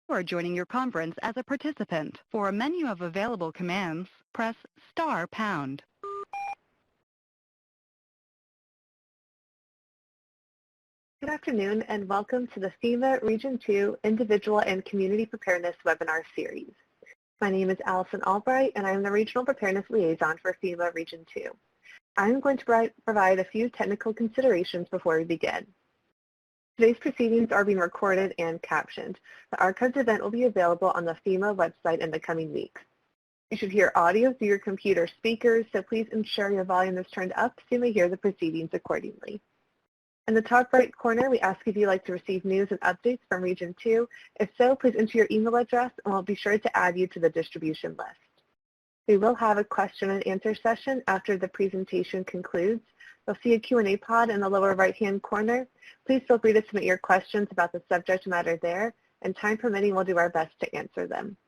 or joining your conference as a participant. For a menu of available commands, press *#. Good afternoon and welcome to the FEMA Region 2 Individual and Community Preparedness webinar series. My name is Allison Albright and I am the Regional Preparedness Liaison for FEMA Region 2. I am going to provide a few technical considerations before we begin. Today's proceedings are being recorded and captioned. The archived event will be available on the FEMA website in the coming weeks. You should hear audio through your computer speakers, so please ensure your volume is turned up so you may hear the proceedings accordingly. In the top right corner, we ask if you'd like to receive news and updates from Region 2. If so, please enter your email address and we'll be sure to add you to the distribution list. We will have a question and answer session after the presentation concludes. You'll see a Q&A pod in the lower right-hand corner. Please feel free to submit your questions about the subject matter there, and time permitting, we'll do our best to answer them.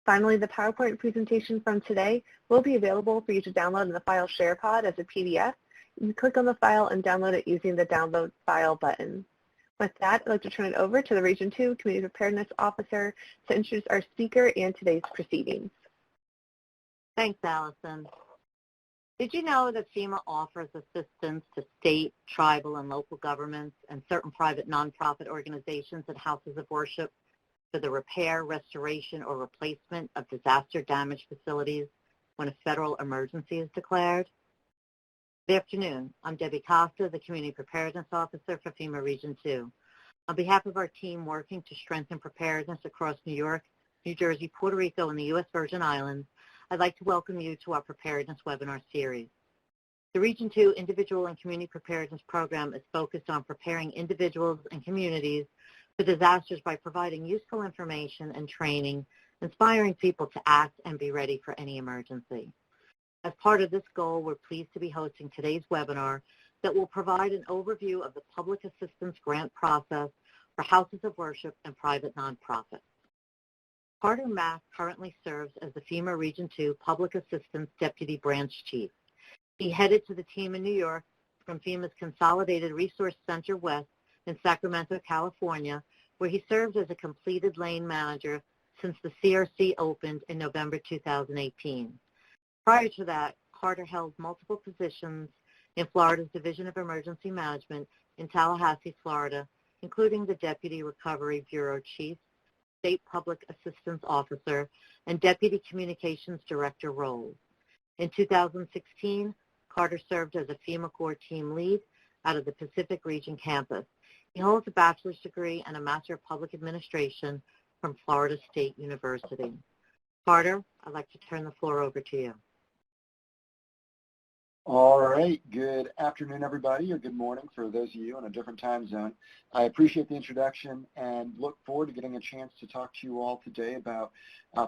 Finally, the PowerPoint presentation from today will be available for you to download in the file share pod as a PDF. You can click on the file and download it using the Download File button. With that, I'd like to turn it over to the Region 2 Community Preparedness Officer to introduce our speaker and today's proceedings. Thanks, Allison. Did you know that FEMA offers assistance to state, tribal, and local governments and certain private nonprofit organizations and houses of worship for the repair, restoration, or replacement of disaster-damaged facilities when a federal emergency is declared? Good afternoon. I'm Debbie Costa, the Community Preparedness Officer for FEMA Region 2. On behalf of our team working to strengthen preparedness across New York, New Jersey, Puerto Rico, and the U.S. Virgin Islands, I'd like to welcome you to our Preparedness webinar series. The Region 2 Individual and Community Preparedness Program is focused on preparing individuals and communities for disasters by providing useful information and training, inspiring people to act and be ready for any emergency. As part of this goal, we're pleased to be hosting today's webinar that will provide an overview of the public assistance grant process for houses of worship and private nonprofits. Carter Mack currently serves as the FEMA Region 2 Public Assistance Deputy Branch Chief. He headed to the team in New York from FEMA's Consolidated Resource Center West in Sacramento, California, where he served as a completed lane manager since the CRC opened in November 2018. Prior to that, Carter held multiple positions in Florida's Division of Emergency Management in Tallahassee, Florida, including the Deputy Recovery Bureau Chief, State Public Assistance Officer, and Deputy Communications Director roles. In 2016, Carter served as a FEMA Corps team lead out of the Pacific Region campus. He holds a bachelor's degree and a Master of Public Administration from Florida State University. Carter, I'd like to turn the floor over to you. All right, good afternoon, everybody, or good morning for those of you in a different time zone. I appreciate the introduction and look forward to getting a chance to talk to you all today about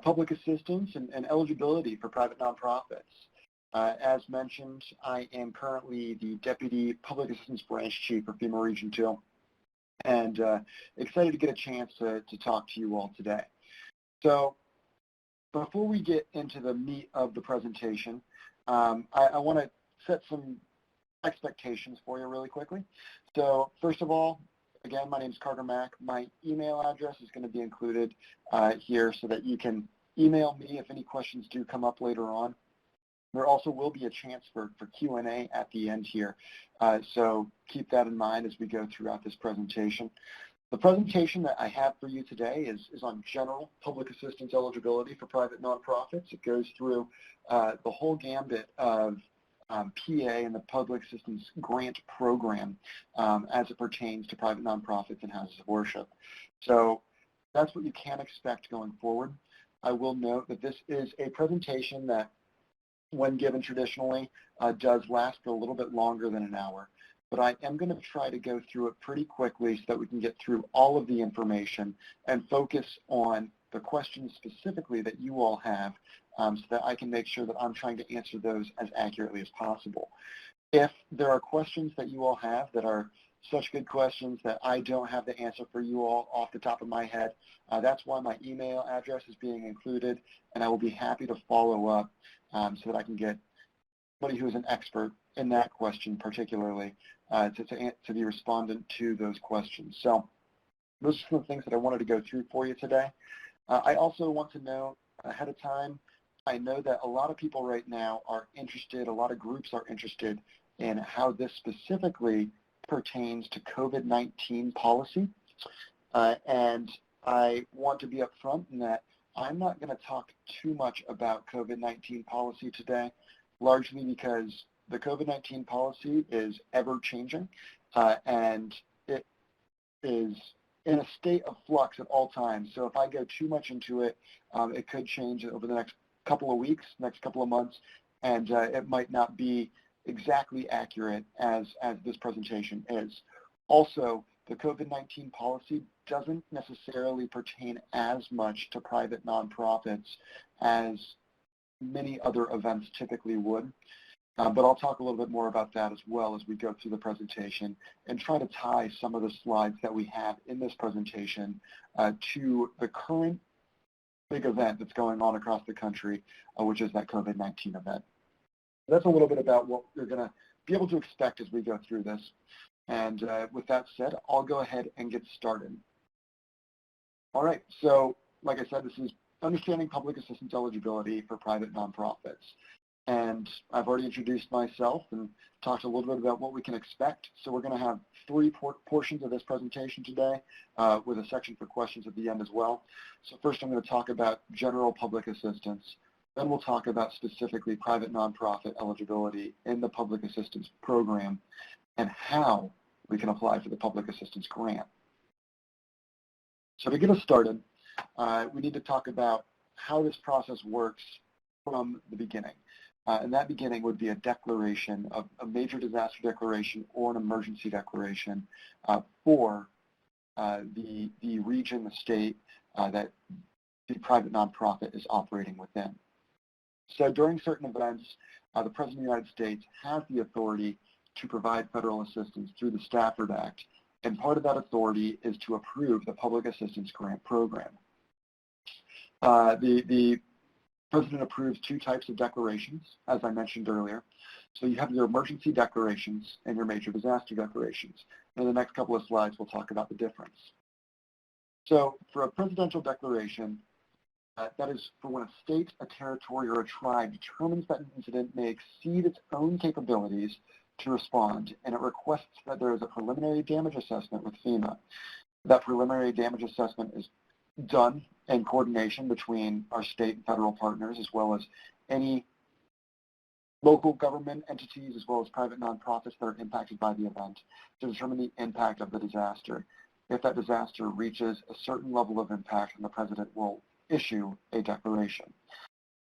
public assistance and eligibility for private nonprofits. As mentioned, I am currently the Deputy Public Assistance Branch Chief for FEMA Region 2, and excited to get a chance to talk to you all today. So before we get into the meat of the presentation, I want to set some expectations for you really quickly. So first of all, again, my name is Carter Mack. My email address is going to be included here so that you can email me if any questions do come up later on. There also will be a chance for Q&A at the end here, so keep that in mind as we go throughout this presentation. The presentation that I have for you today is on general public assistance eligibility for private nonprofits. It goes through the whole gambit of PA and the Public Assistance Grant Program as it pertains to private nonprofits and houses of worship. So that's what you can expect going forward. I will note that this is a presentation that, when given traditionally, does last a little bit longer than an hour. But I am going to try to go through it pretty quickly so that we can get through all of the information and focus on the questions specifically that you all have so that I can make sure that I'm trying to answer those as accurately as possible. If there are questions that you all have that are such good questions that I don't have the answer for you all off the top of my head, that's why my email address is being included, and I will be happy to follow up so that I can get somebody who is an expert in that question particularly to be respondent to those questions. So Those are some of the things that I wanted to go through for you today. I also want to know ahead of time, I know that a lot of people right now are interested, a lot of groups are interested in how this specifically pertains to COVID-19 policy. And I want to be upfront in that I'm not going to talk too much about COVID-19 policy today, largely because the COVID-19 policy is ever-changing, and it is in a state of flux at all times. So if I go too much into it, it could change over the next couple of weeks, next couple of months, and it might not be exactly accurate as this presentation is. Also, the COVID-19 policy doesn't necessarily pertain as much to private nonprofits as many other events typically would. But I'll talk a little bit more about that as well as we go through the presentation and try to tie some of the slides that we have in this presentation to the current big event that's going on across the country, which is that COVID-19 event. That's a little bit about what you're going to be able to expect as we go through this. And with that said, I'll go ahead and get started. All right, so like I said, this is understanding public assistance eligibility for private nonprofits. And I've already introduced myself and talked a little bit about what we can expect. So we're going to have three portions of this presentation today with a section for questions at the end as well. So first I'm going to talk about general public assistance. Then we'll talk about specifically private nonprofit eligibility in the public assistance program and how we can apply for the public assistance grant. So to get us started, we need to talk about how this process works from the beginning. And that beginning would be a declaration, of a major disaster declaration or an emergency declaration for the region, the state that the private nonprofit is operating within. So during certain events, the President of the United States has the authority to provide federal assistance through the Stafford Act, and part of that authority is to approve the Public Assistance Grant Program. The President approves two types of declarations, as I mentioned earlier. So you have your emergency declarations and your major disaster declarations. In the next couple of slides, we'll talk about the difference. So for a presidential declaration, that is for when a state, a territory, or a tribe determines that an incident may exceed its own capabilities to respond, and it requests that there is a preliminary damage assessment with FEMA. That preliminary damage assessment is done in coordination between our state and federal partners, as well as any local government entities, as well as private nonprofits that are impacted by the event, to determine the impact of the disaster. If that disaster reaches a certain level of impact, then the President will issue a declaration.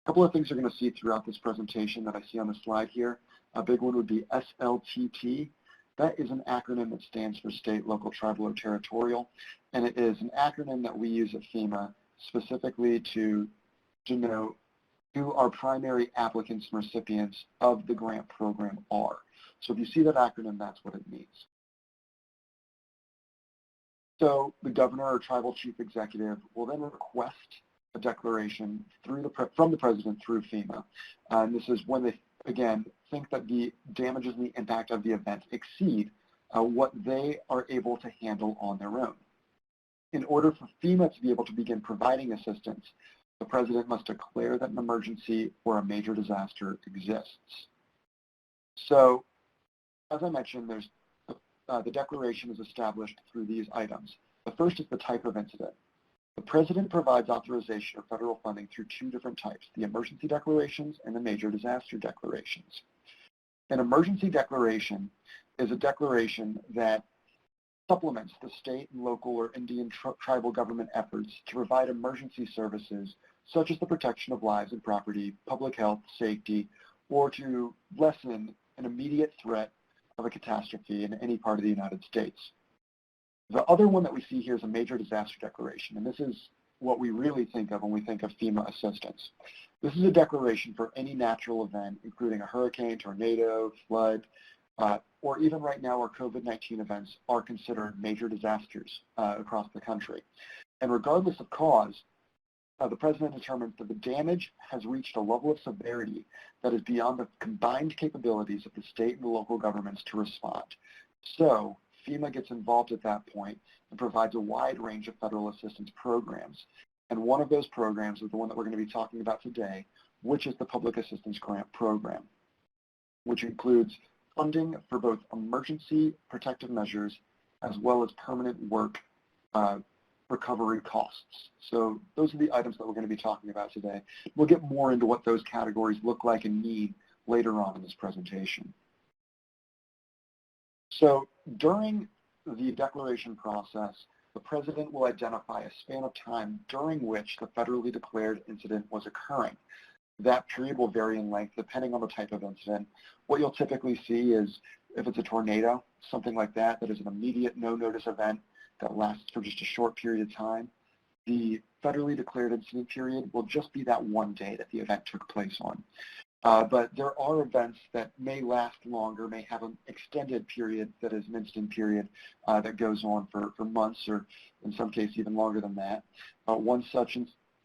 A couple of things you're going to see throughout this presentation that I see on the slide here. A big one would be SLTT. That is an acronym that stands for state, local, tribal, or territorial, and it is an acronym that we use at FEMA specifically to denote who our primary applicants and recipients of the grant program are. So if you see that acronym, that's what it means. So the governor or tribal chief executive will then request a declaration from the President through FEMA. And this is when they, again, think that the damages and the impact of the event exceed what they are able to handle on their own. In order for FEMA to be able to begin providing assistance, the President must declare that an emergency or a major disaster exists. So, as I mentioned, there's the declaration is established through these items. The first is the type of incident. The President provides authorization of federal funding through two different types, the emergency declarations and the major disaster declarations. An emergency declaration is a declaration that supplements the state and local or Indian tribal government efforts to provide emergency services such as the protection of lives and property, public health, safety, or to lessen an immediate threat of a catastrophe in any part of the United States. The other one that we see here is a major disaster declaration, and this is what we really think of when we think of FEMA assistance. This is a declaration for any natural event, including a hurricane, tornado, flood, or even right now our COVID-19 events are considered major disasters across the country. And regardless of cause, the President determines that the damage has reached a level of severity that is beyond the combined capabilities of the state and the local governments to respond. So FEMA gets involved at that point and provides a wide range of federal assistance programs. And one of those programs is the one that we're going to be talking about today, which is the Public Assistance Grant Program, which includes funding for both emergency protective measures as well as permanent work recovery costs. So those are the items that we're going to be talking about today. We'll get more into what those categories look like and need later on in this presentation. So during the declaration process, the President will identify a span of time during which the federally declared incident was occurring. That period will vary in length depending on the type of incident. What you'll typically see is if it's a tornado, something like that, that is an immediate no-notice event that lasts for just a short period of time, the federally declared incident period will just be that one day that the event took place on. But there are events that may last longer, may have an extended period that is an incident period that goes on for months or in some cases even longer than that. One such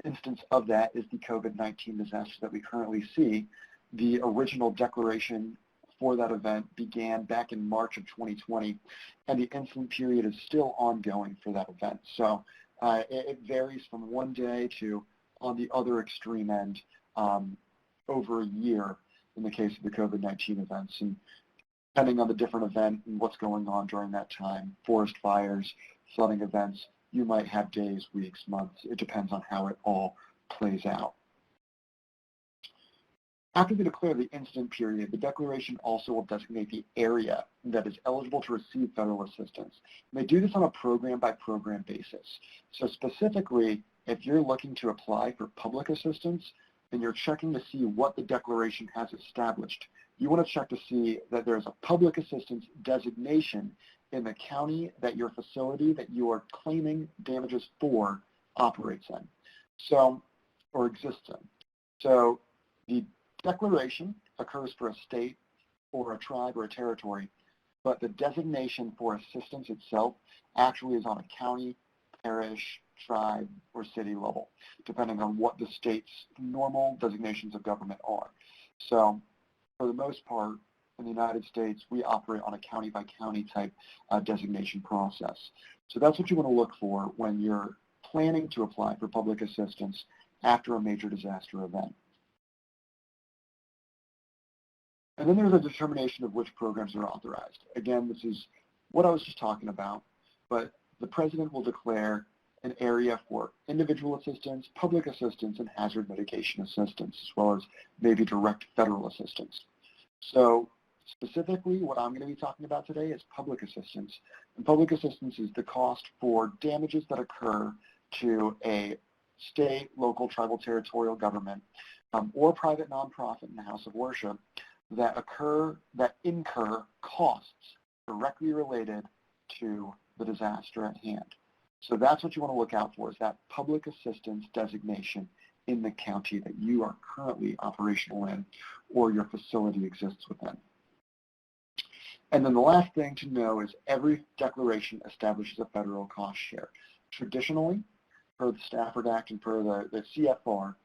instance of that is the COVID-19 disaster that we currently see. The original declaration for that event began back in March of 2020, and the incident period is still ongoing for that event. So it varies from one day to, on the other extreme end, over a year in the case of the COVID-19 events. And depending on the different event and what's going on during that time, forest fires, flooding events, you might have days, weeks, months. It depends on how it all plays out. After they declare the incident period, the declaration also will designate the area that is eligible to receive federal assistance. And they do this on a program-by-program basis. So specifically, if you're looking to apply for public assistance, and you're checking to see what the declaration has established, you want to check to see that there's a public assistance designation in the county that your facility that you are claiming damages for operates in, or exists in. So the declaration occurs for a state or a tribe or a territory, but the designation for assistance itself actually is on a county, parish, tribe, or city level, depending on what the state's normal designations of government are. So for the most part, in the United States, we operate on a county-by-county type designation process. So that's what you want to look for when you're planning to apply for public assistance after a major disaster event. And then there's a determination of which programs are authorized. Again, this is what I was just talking about, but the President will declare an area for individual assistance, public assistance, and hazard mitigation assistance, as well as maybe direct federal assistance. So specifically, what I'm going to be talking about today is public assistance. And public assistance is the cost for damages that occur to a state, local, tribal, territorial government, or private nonprofit in the house of worship that incur costs directly related to the disaster at hand. So that's what you want to look out for, is that public assistance designation in the county that you are currently operational in or your facility exists within. And then the last thing to know is every declaration establishes a federal cost share. Traditionally, per the Stafford Act and per the CFR,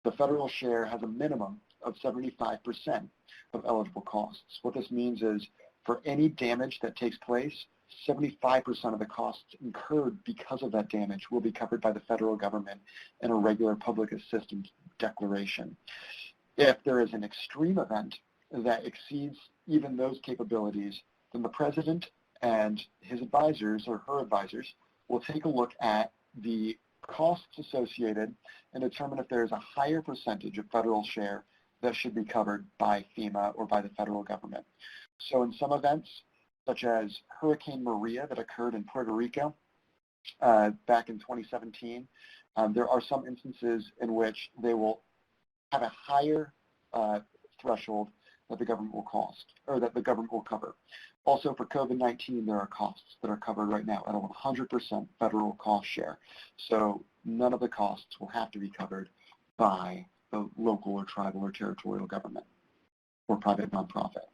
the federal share has a minimum of 75% of eligible costs. What this means is for any damage that takes place, 75% of the costs incurred because of that damage will be covered by the federal government in a regular public assistance declaration. If there is an extreme event that exceeds even those capabilities, then the President and his advisors or her advisors will take a look at the costs associated and determine if there is a higher percentage of federal share that should be covered by FEMA or by the federal government. So in some events, such as Hurricane Maria that occurred in Puerto Rico back in 2017, there are some instances in which they will have a higher threshold that the government will cost, or that the government will cover. Also for COVID-19, there are costs that are covered right now at a 100% federal cost share. So none of the costs will have to be covered by the local or tribal or territorial government or private nonprofit.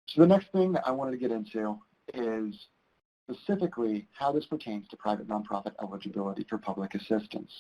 So the next thing that I wanted to get into is specifically how this pertains to private nonprofit eligibility for public assistance.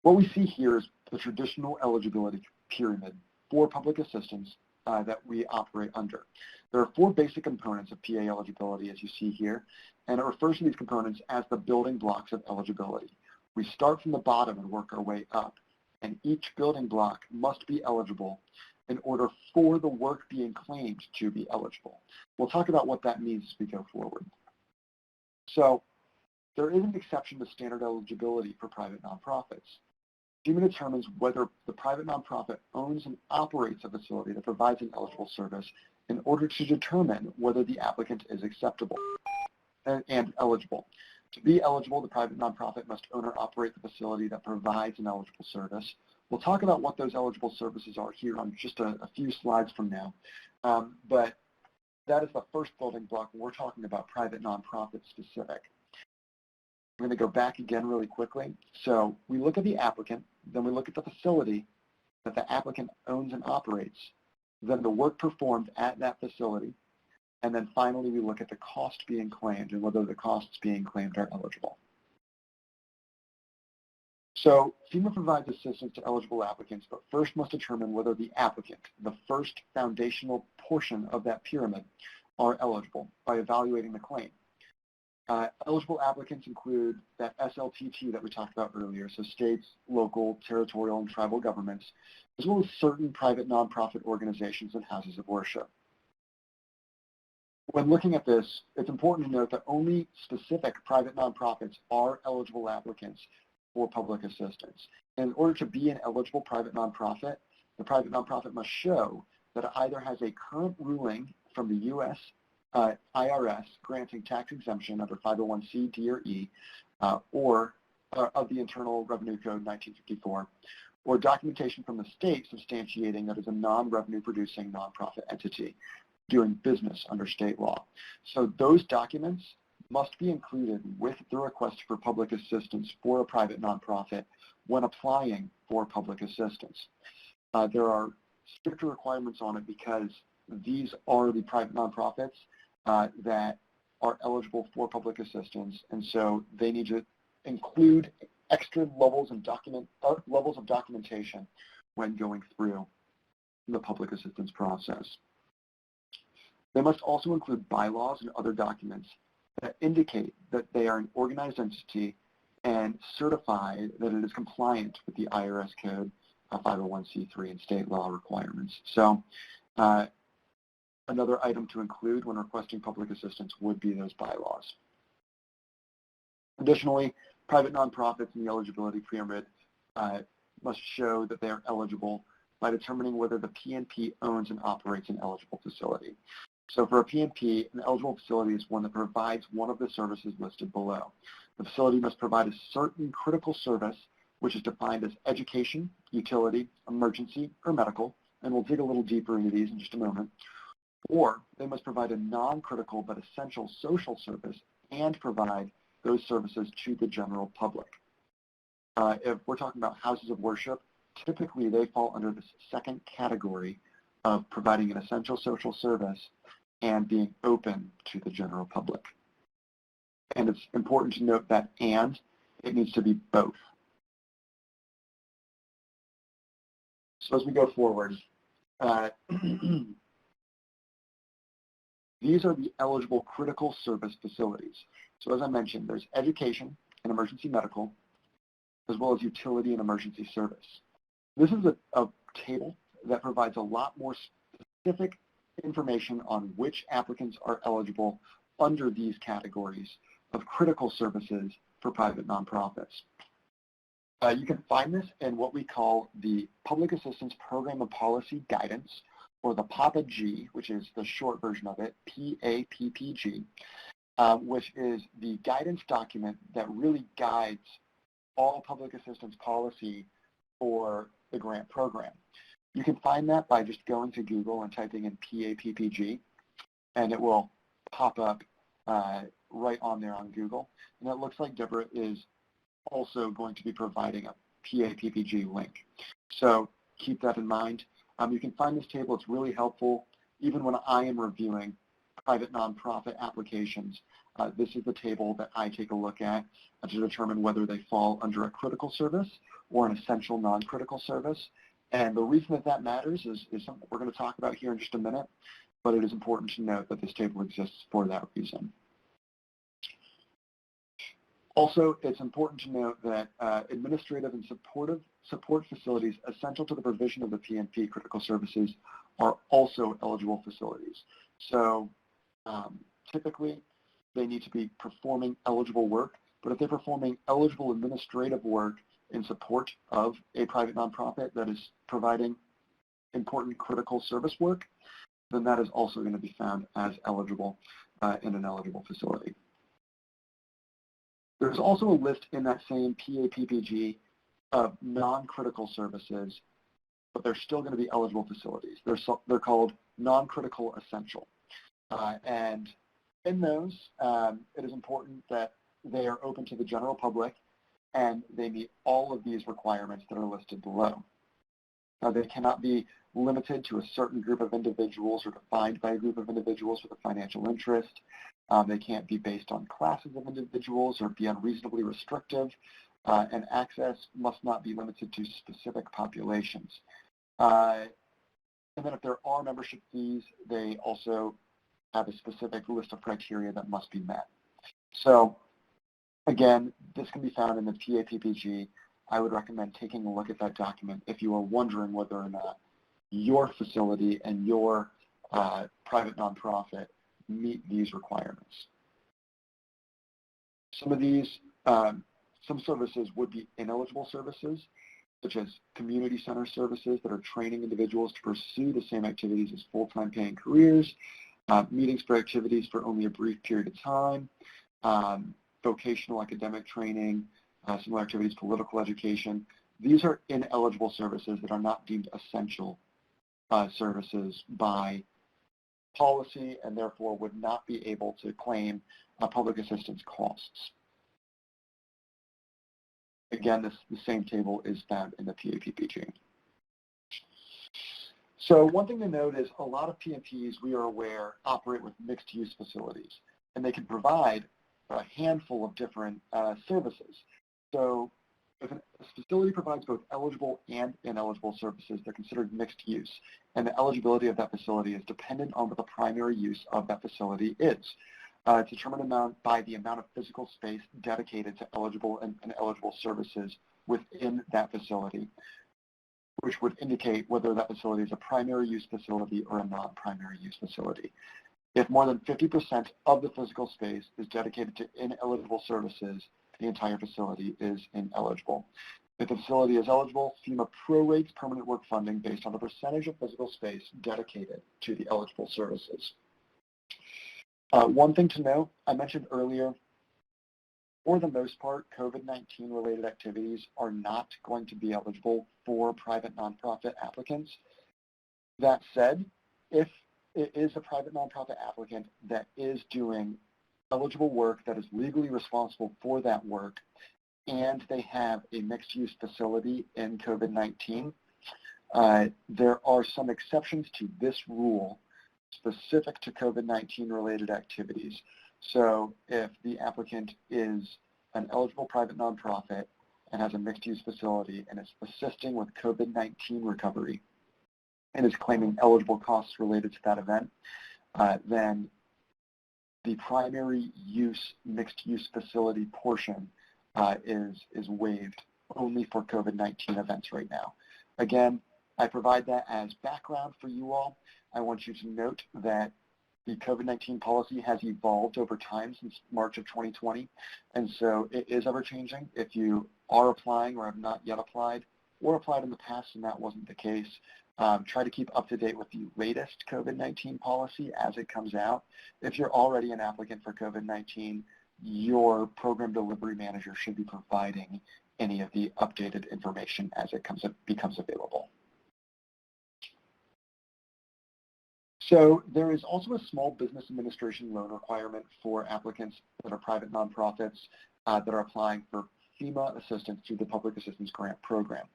What we see here is the traditional eligibility pyramid for public assistance that we operate under. There are 4 basic components of PA eligibility, as you see here, and it refers to these components as the building blocks of eligibility. We start from the bottom and work our way up, and each building block must be eligible in order for the work being claimed to be eligible. We'll talk about what that means as we go forward. So there is an exception to standard eligibility for private nonprofits. FEMA determines whether the private nonprofit owns and operates a facility that provides an eligible service in order to determine whether the applicant is acceptable and eligible. To be eligible, the private nonprofit must own or operate the facility that provides an eligible service. We'll talk about what those eligible services are here on just a few slides from now, but that is the first building block when we're talking about private nonprofit specific. I'm going to go back again really quickly. So we look at the applicant, then we look at the facility that the applicant owns and operates, then the work performed at that facility, and then finally we look at the cost being claimed and whether the costs being claimed are eligible. So FEMA provides assistance to eligible applicants, but first must determine whether the applicant, the first foundational portion of that pyramid, are eligible by evaluating the claim. Eligible applicants include that SLTT that we talked about earlier, so states, local, territorial, and tribal governments, as well as certain private nonprofit organizations and houses of worship. When looking at this, it's important to note that only specific private nonprofits are eligible applicants for public assistance. And in order to be an eligible private nonprofit, the private nonprofit must show that it either has a current ruling from the U.S. IRS granting tax exemption under 501c, D, or E, or of the Internal Revenue Code 1954, or documentation from the state substantiating that is a non-revenue producing nonprofit entity doing business under state law. So those documents must be included with the request for public assistance for a private nonprofit when applying for public assistance. There are stricter requirements on it because these are the private nonprofits that are eligible for public assistance, and so they need to include extra levels of documentation when going through the public assistance process. They must also include bylaws and other documents that indicate that they are an organized entity and certify that it is compliant with the IRS code 501c3 and state law requirements. So another item to include when requesting public assistance would be those bylaws. Additionally, private nonprofits in the eligibility pyramid must show that they are eligible by determining whether the PNP owns and operates an eligible facility. So for a PNP, an eligible facility is one that provides one of the services listed below. The facility must provide a certain critical service, which is defined as education, utility, emergency, or medical, and we'll dig a little deeper into these in just a moment. Or they must provide a non-critical but essential social service and provide those services to the general public. If we're talking about houses of worship, typically they fall under this second category of providing an essential social service and being open to the general public. And it's important to note that and, it needs to be both. So as we go forward, these are the eligible critical service facilities. So as I mentioned, there's education and emergency medical, as well as utility and emergency service. This is a table that provides a lot more specific information on which applicants are eligible under these categories of critical services for private nonprofits. You can find this in what we call the Public Assistance Program and Policy Guidance, or the PAPG, which is the short version of it, PAPPG, which is the guidance document that really guides all public assistance policy for the grant program. You can find that by just going to Google and typing in PAPPG, and it will pop up right on there on Google. And it looks like Deborah is also going to be providing a PAPPG link. So keep that in mind. You can find this table. It's really helpful. Even when I am reviewing private nonprofit applications, this is the table that I take a look at to determine whether they fall under a critical service or an essential non-critical service. And the reason that matters is something we're going to talk about here in just a minute, but it is important to note that this table exists for that reason. Also, it's important to note that administrative and support facilities essential to the provision of the PNP critical services are also eligible facilities. So typically, they need to be performing eligible work, but if they're performing eligible administrative work in support of a private nonprofit that is providing important critical service work, then that is also going to be found as eligible in an eligible facility. There's also a list in that same PAPPG of non-critical services, but they're still going to be eligible facilities. They're called non-critical essential. And in those, it is important that they are open to the general public and they meet all of these requirements that are listed below. They cannot be limited to a certain group of individuals or defined by a group of individuals with a financial interest. They can't be based on classes of individuals or be unreasonably restrictive, and access must not be limited to specific populations. And then if there are membership fees, they also have a specific list of criteria that must be met. So again, this can be found in the PAPPG. I would recommend taking a look at that document if you are wondering whether or not your facility and your private nonprofit meet these requirements. Some of these, some services would be ineligible services, such as community center services that are training individuals to pursue the same activities as full-time paying careers, meetings for activities for only a brief period of time, vocational academic training, similar activities, political education. These are ineligible services that are not deemed essential services by policy and therefore would not be able to claim public assistance costs. Again, the same table is found in the PAPPG. So one thing to note is a lot of PNPs, we are aware, operate with mixed-use facilities, and they can provide a handful of different services. So if a facility provides both eligible and ineligible services, they're considered mixed use, and the eligibility of that facility is dependent on what the primary use of that facility is. It's determined by the amount of physical space dedicated to eligible and ineligible services within that facility, which would indicate whether that facility is a primary use facility or a non-primary use facility. If more than 50% of the physical space is dedicated to ineligible services, the entire facility is ineligible. If the facility is eligible, FEMA prorates permanent work funding based on the percentage of physical space dedicated to the eligible services. One thing to note, I mentioned earlier, for the most part, COVID-19 related activities are not going to be eligible for private nonprofit applicants. That said, if it is a private nonprofit applicant that is doing eligible work that is legally responsible for that work, and they have a mixed-use facility in COVID-19, there are some exceptions to this rule specific to COVID-19 related activities. So if the applicant is an eligible private nonprofit and has a mixed-use facility and is assisting with COVID-19 recovery and is claiming eligible costs related to that event, then the primary use mixed-use facility portion is waived only for COVID-19 events right now. Again, I provide that as background for you all. I want you to note that the COVID-19 policy has evolved over time since March of 2020, and so it is ever-changing. If you are applying or have not yet applied, or applied in the past and that wasn't the case, try to keep up to date with the latest COVID-19 policy as it comes out. If you're already an applicant for COVID-19, your program delivery manager should be providing any of the updated information as it becomes available. So there is also a small business administration loan requirement for applicants that are private nonprofits that are applying for FEMA assistance through the Public Assistance Grant Program.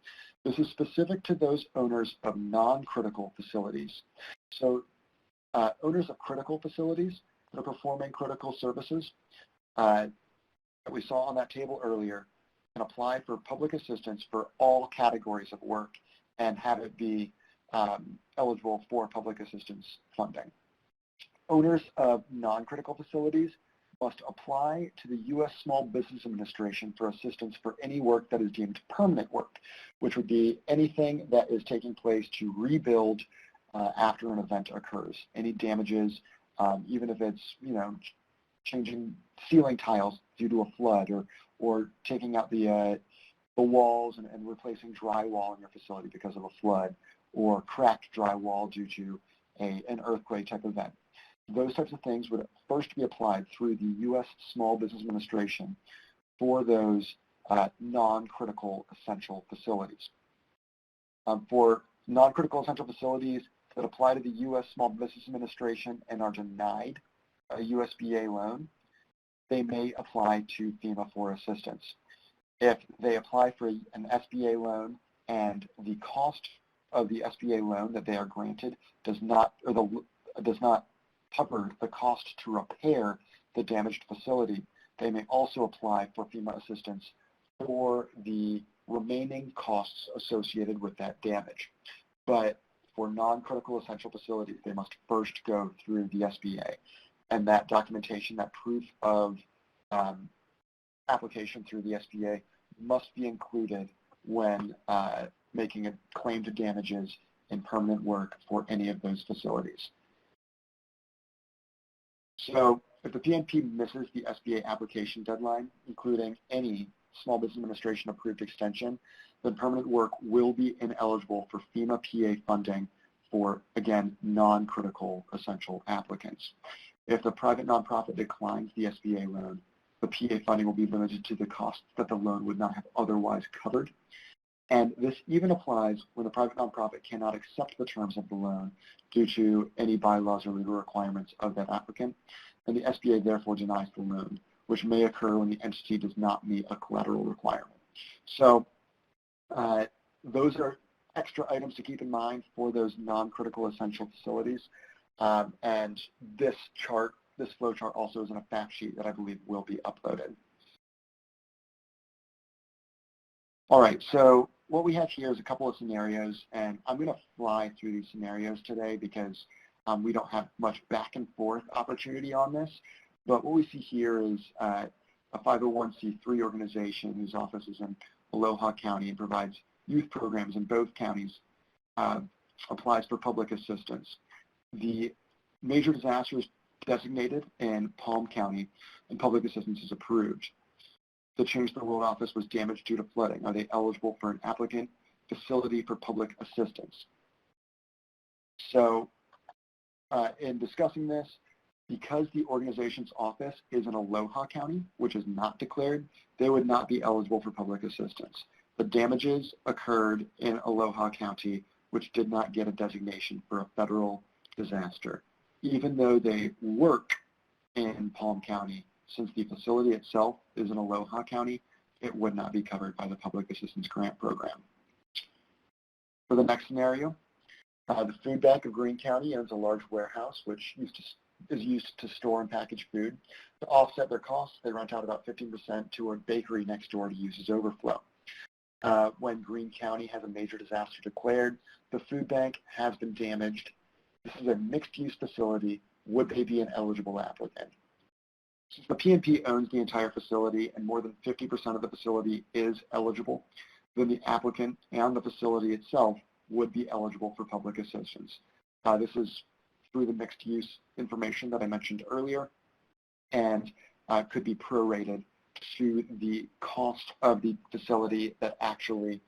This is specific to those owners of non-critical facilities. So owners of critical facilities that are performing critical services that we saw on that table earlier can apply for public assistance for all categories of work, and have it be eligible for public assistance funding. Owners of non-critical facilities must apply to the U.S. Small Business Administration for assistance for any work that is deemed permanent work, which would be anything that is taking place to rebuild after an event occurs. Any damages, even if it's, changing ceiling tiles due to a flood, or taking out the walls and replacing drywall in your facility because of a flood, or cracked drywall due to an earthquake type event. Those types of things would first be applied through the U.S. Small Business Administration for those non-critical essential facilities. For non-critical essential facilities that apply to the U.S. Small Business Administration and are denied a USBA loan, they may apply to FEMA for assistance. If they apply for an SBA loan and the cost of the SBA loan that they are granted does not cover the cost to repair the damaged facility, they may also apply for FEMA assistance for the remaining costs associated with that damage. But for non-critical essential facilities, they must first go through the SBA. And that documentation, that proof of application through the SBA must be included when making a claim to damages in permanent work for any of those facilities. So if the PNP misses the SBA application deadline, including any Small Business Administration approved extension, then permanent work will be ineligible for FEMA PA funding for, again, non-critical essential applicants. If the private nonprofit declines the SBA loan, the PA funding will be limited to the costs that the loan would not have otherwise covered. And this even applies when the private nonprofit cannot accept the terms of the loan due to any bylaws or legal requirements of that applicant, and the SBA therefore denies the loan, which may occur when the entity does not meet a collateral requirement. So those are extra items to keep in mind for those non-critical essential facilities. And this flow chart also is in a fact sheet that I believe will be uploaded. All right, so what we have here is a couple of scenarios, and I'm going to fly through these scenarios today because we don't have much back and forth opportunity on this. But what we see here is a 501c3 organization whose office is in Aloha County and provides youth programs in both counties, applies for public assistance. The major disaster is designated in Palm County, and public assistance is approved. The Change the World office was damaged due to flooding. Are they eligible for an applicant facility for public assistance? So in discussing this, because the organization's office is in Aloha County, which is not declared, they would not be eligible for public assistance. The damages occurred in Aloha County, which did not get a designation for a federal disaster. Even though they work in Palm County, since the facility itself is in Aloha County, it would not be covered by the Public Assistance Grant Program. For the next scenario, the food bank of Greene County owns a large warehouse which is used to store and package food. To offset their costs, they rent out about 15% to a bakery next door to use as overflow. When Greene County has a major disaster declared, the food bank has been damaged. This is a mixed-use facility. Would they be an eligible applicant? Since the PNP owns the entire facility and more than 50% of the facility is eligible, then the applicant and the facility itself would be eligible for public assistance. This is through the mixed-use information that I mentioned earlier, and could be prorated to the cost of the facility that actually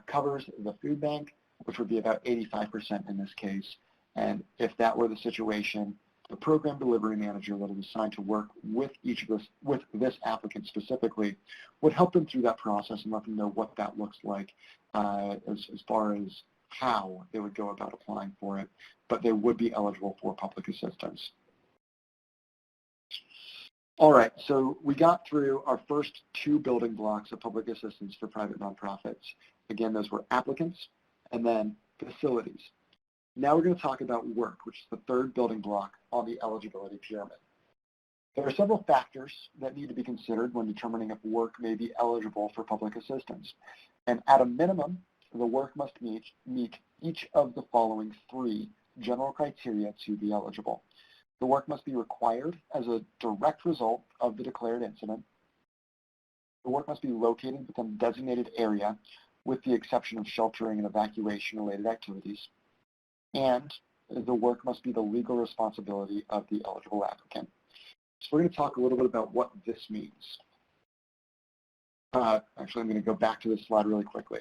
covers the food bank, which would be about 85% in this case. And if that were the situation, the program delivery manager that is assigned to work with this applicant specifically would help them through that process and let them know what that looks like as far as how they would go about applying for it, but they would be eligible for public assistance. All right, so we got through our first two building blocks of public assistance for private nonprofits. Again, those were applicants and then facilities. Now we're going to talk about work, which is the third building block on the eligibility pyramid. There are several factors that need to be considered when determining if work may be eligible for public assistance. And at a minimum, the work must meet each of the following 3 general criteria to be eligible. The work must be required as a direct result of the declared incident. The work must be located within a designated area with the exception of sheltering and evacuation-related activities. And the work must be the legal responsibility of the eligible applicant. So we're going to talk a little bit about what this means. Actually, I'm going to go back to this slide really quickly.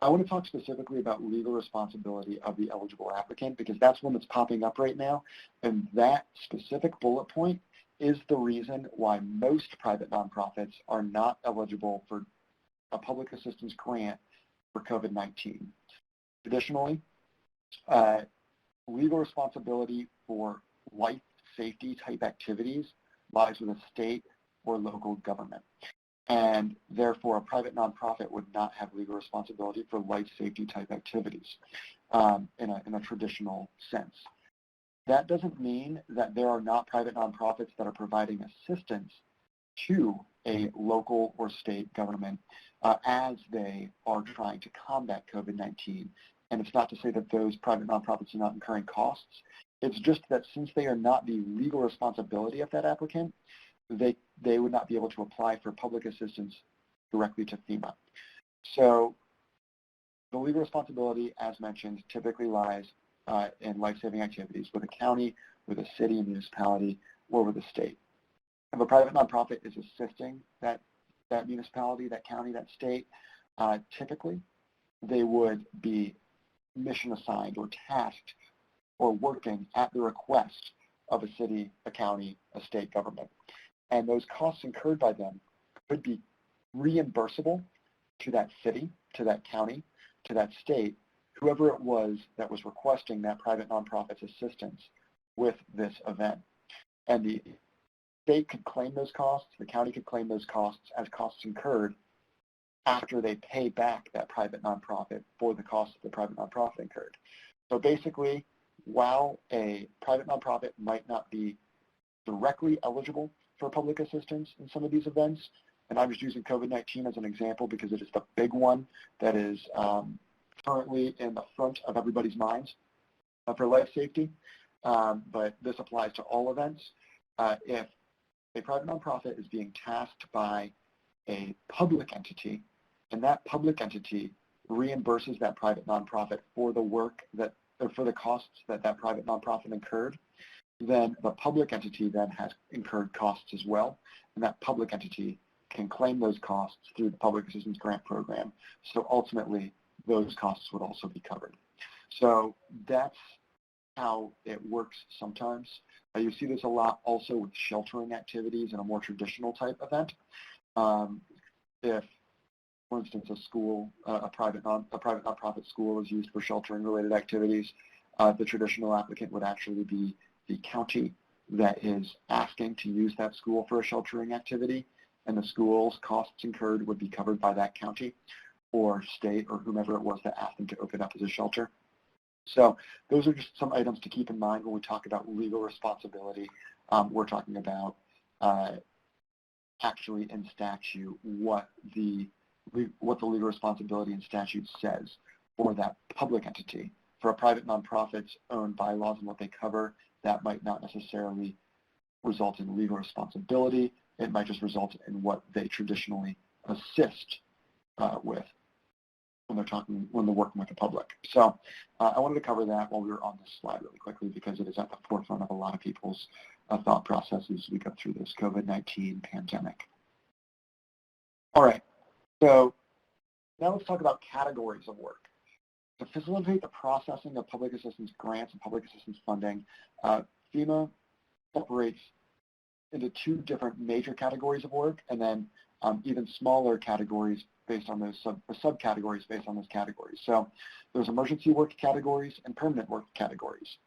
I want to talk specifically about legal responsibility of the eligible applicant because that's one that's popping up right now. And that specific bullet point is the reason why most private nonprofits are not eligible for a public assistance grant for COVID-19. Additionally, legal responsibility for life safety type activities lies with a state or local government. And therefore, a private nonprofit would not have legal responsibility for life safety type activities in a traditional sense. That doesn't mean that there are not private nonprofits that are providing assistance to a local or state government as they are trying to combat COVID-19. And it's not to say that those private nonprofits are not incurring costs. It's just that since they are not the legal responsibility of that applicant, they would not be able to apply for public assistance directly to FEMA. So the legal responsibility, as mentioned, typically lies in life-saving activities with a county, with a city and municipality, or with a state. If a private nonprofit is assisting that municipality, that county, that state, typically they would be mission assigned or tasked or working at the request of a city, a county, a state government. And those costs incurred by them could be reimbursable to that city, to that county, to that state, whoever it was that was requesting that private nonprofit's assistance with this event. And the state could claim those costs, the county could claim those costs as costs incurred after they pay back that private nonprofit for the costs that the private nonprofit incurred. So basically, while a private nonprofit might not be directly eligible for public assistance in some of these events, and I'm just using COVID-19 as an example because it is the big one that is currently in the front of everybody's minds for life safety, but this applies to all events. If a private nonprofit is being tasked by a public entity, and that public entity reimburses that private nonprofit for the work that, or for the costs that that private nonprofit incurred, then the public entity then has incurred costs as well, and that public entity can claim those costs through the Public Assistance Grant Program. So ultimately, those costs would also be covered. So that's how it works sometimes. You see this a lot also with sheltering activities in a more traditional type event. If, for instance, a school, a private nonprofit school is used for sheltering related activities, the traditional applicant would actually be the county that is asking to use that school for a sheltering activity, and the school's costs incurred would be covered by that county or state or whomever it was that asked them to open up as a shelter. So those are just some items to keep in mind when we talk about legal responsibility. We're talking about actually in statute what the legal responsibility in statute says for that public entity. For a private nonprofit's own bylaws and what they cover, that might not necessarily result in legal responsibility. It might just result in what they traditionally assist with when they're working with the public. So I wanted to cover that while we were on this slide really quickly because it is at the forefront of a lot of people's thought processes as we go through this COVID-19 pandemic. All right, so now let's talk about categories of work. To facilitate the processing of public assistance grants and public assistance funding, FEMA separates into 2 different major categories of work and then even smaller categories based on those subcategories based on those categories. So there's emergency work categories and permanent work categories.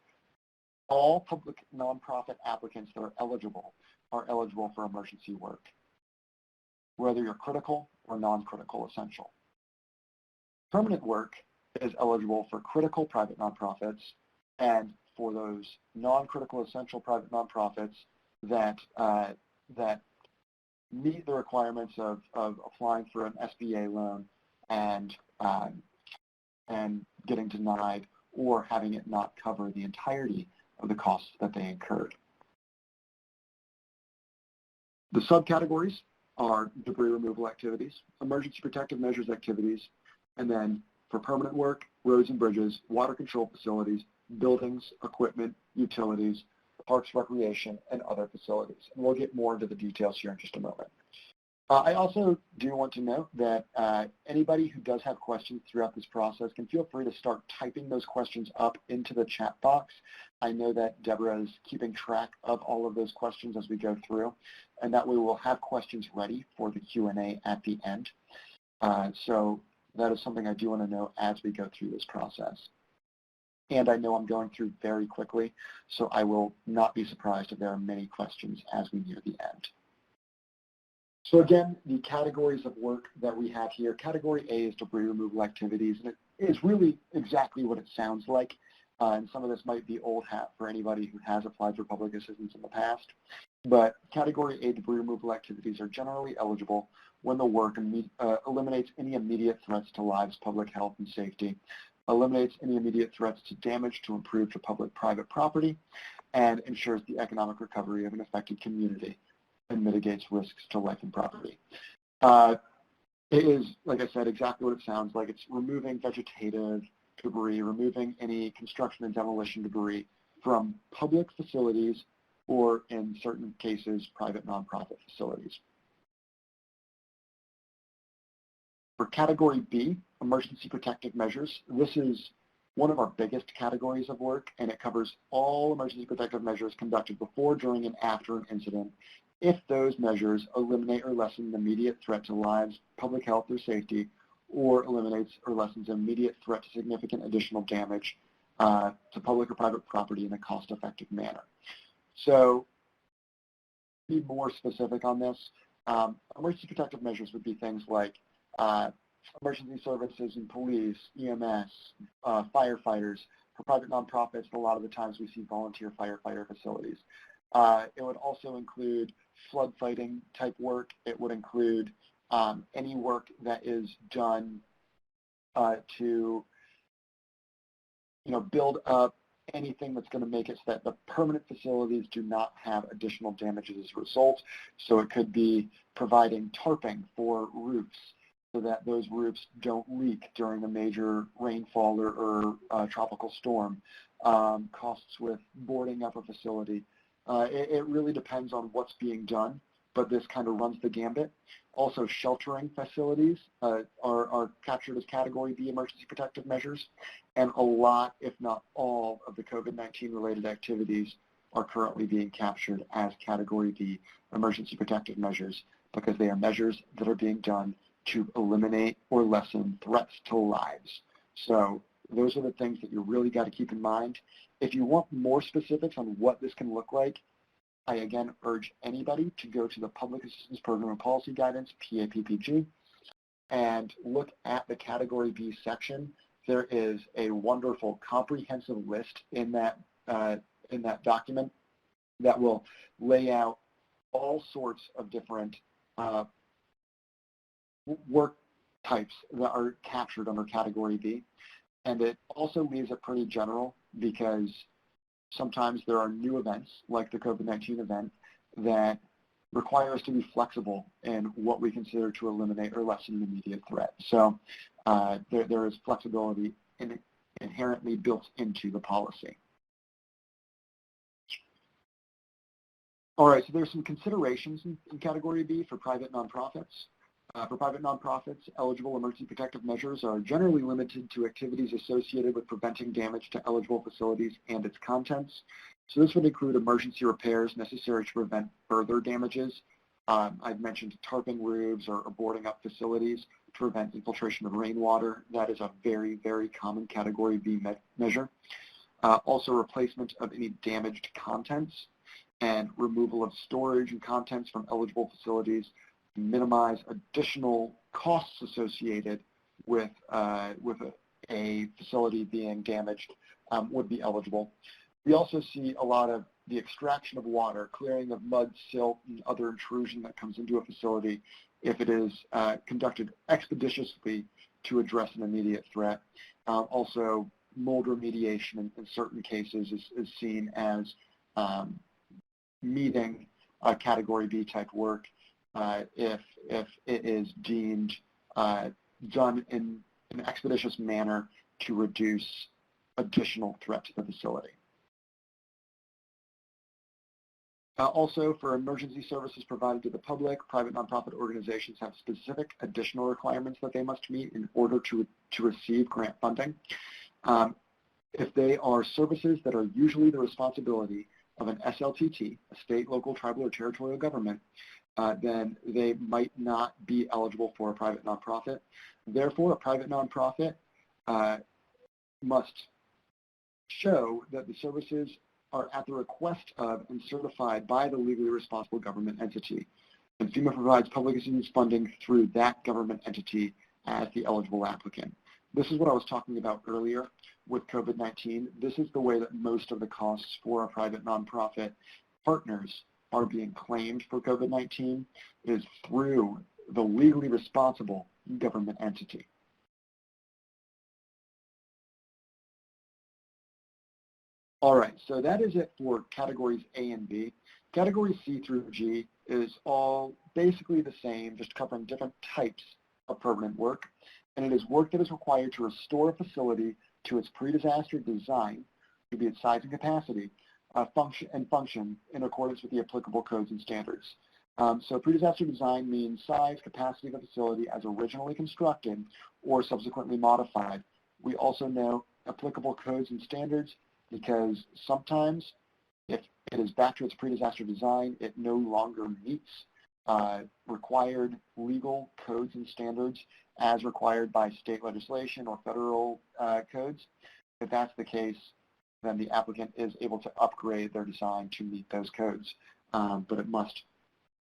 All public nonprofit applicants that are eligible for emergency work, whether you're critical or non-critical essential. Permanent work is eligible for critical private nonprofits and for those non-critical essential private nonprofits that meet the requirements of applying for an SBA loan and and getting denied or having it not cover the entirety of the costs that they incurred. The subcategories are debris removal activities, emergency protective measures activities, and then for permanent work, roads and bridges, water control facilities, buildings, equipment, utilities, parks, recreation, and other facilities. And we'll get more into the details here in just a moment. I also do want to note that anybody who does have questions throughout this process can feel free to start typing those questions up into the chat box. I know that Deborah is keeping track of all of those questions as we go through, and that way we'll have questions ready for the Q&A at the end. So that is something I do want to know as we go through this process. And I know I'm going through very quickly, so I will not be surprised if there are many questions as we near the end. So again, the categories of work that we have here, category A is debris removal activities, and it is really exactly what it sounds like. And some of this might be old hat for anybody who has applied for public assistance in the past. But category A debris removal activities are generally eligible when the work eliminates any immediate threats to lives, public health, and safety, eliminates any immediate threats to damage to improve to public-private property, and ensures the economic recovery of an affected community and mitigates risks to life and property. It is, like I said, exactly what it sounds like. It's removing vegetative debris, removing any construction and demolition debris from public facilities or, in certain cases, private nonprofit facilities. For category B, emergency protective measures, this is one of our biggest categories of work, and it covers all emergency protective measures conducted before, during, and after an incident if those measures eliminate or lessen the immediate threat to lives, public health, or safety, or eliminates or lessens immediate threat to significant additional damage to public or private property in a cost-effective manner. So to be more specific on this, emergency protective measures would be things like emergency services and police, EMS, firefighters. For private nonprofits, a lot of the times we see volunteer firefighter facilities. It would also include flood fighting type work. It would include any work that is done to build up anything that's going to make it so that the permanent facilities do not have additional damages as a result. So it could be providing tarping for roofs so that those roofs don't leak during a major rainfall or tropical storm, costs with boarding up a facility. It really depends on what's being done, but this kind of runs the gambit. Also, sheltering facilities are captured as Category B emergency protective measures, and a lot, if not all, of the COVID-19 related activities are currently being captured as Category B emergency protective measures because they are measures that are being done to eliminate or lessen threats to lives. So those are the things that you really got to keep in mind. If you want more specifics on what this can look like, I again urge anybody to go to the Public Assistance Program and Policy Guidance, PAPPG, and look at the Category B section. There is a wonderful comprehensive list in that document that will lay out all sorts of different work types that are captured under Category B. And it also leaves it pretty general because sometimes there are new events, like the COVID-19 event, that require us to be flexible in what we consider to eliminate or lessen an immediate threat. So there is flexibility inherently built into the policy. All right, so there's some considerations in Category B for private nonprofits. For private nonprofits, eligible emergency protective measures are generally limited to activities associated with preventing damage to eligible facilities and its contents. So this would include emergency repairs necessary to prevent further damages. I've mentioned tarping roofs or boarding up facilities to prevent infiltration of rainwater. That is a very, very common Category B measure. Also replacement of any damaged contents and removal of storage and contents from eligible facilities to minimize additional costs associated with a facility being damaged would be eligible. We also see a lot of the extraction of water, clearing of mud, silt, and other intrusion that comes into a facility if it is conducted expeditiously to address an immediate threat. Also, mold remediation in certain cases is seen as meeting Category B type work if it is deemed done in an expeditious manner to reduce additional threat to the facility. Also, for emergency services provided to the public, private nonprofit organizations have specific additional requirements that they must meet in order to receive grant funding. If they are services that are usually the responsibility of an SLTT, a state, local, tribal, or territorial government, then they might not be eligible for a private nonprofit. Therefore, a private nonprofit must show that the services are at the request of and certified by the legally responsible government entity. And FEMA provides public assistance funding through that government entity as the eligible applicant. This is what I was talking about earlier with COVID-19. This is the way that most of the costs for our private nonprofit partners are being claimed for COVID-19 is through the legally responsible government entity. All right, so that is it for categories A and B. Categories C through G is all basically the same, just covering different types of permanent work. And it is work that is required to restore a facility to its pre-disaster design, to be its size and capacity, function in accordance with the applicable codes and standards. So pre-disaster design means size, capacity of the facility as originally constructed or subsequently modified. We also know applicable codes and standards because sometimes if it is back to its pre-disaster design, it no longer meets required legal codes and standards as required by state legislation or federal codes. If that's the case, then the applicant is able to upgrade their design to meet those codes. But it must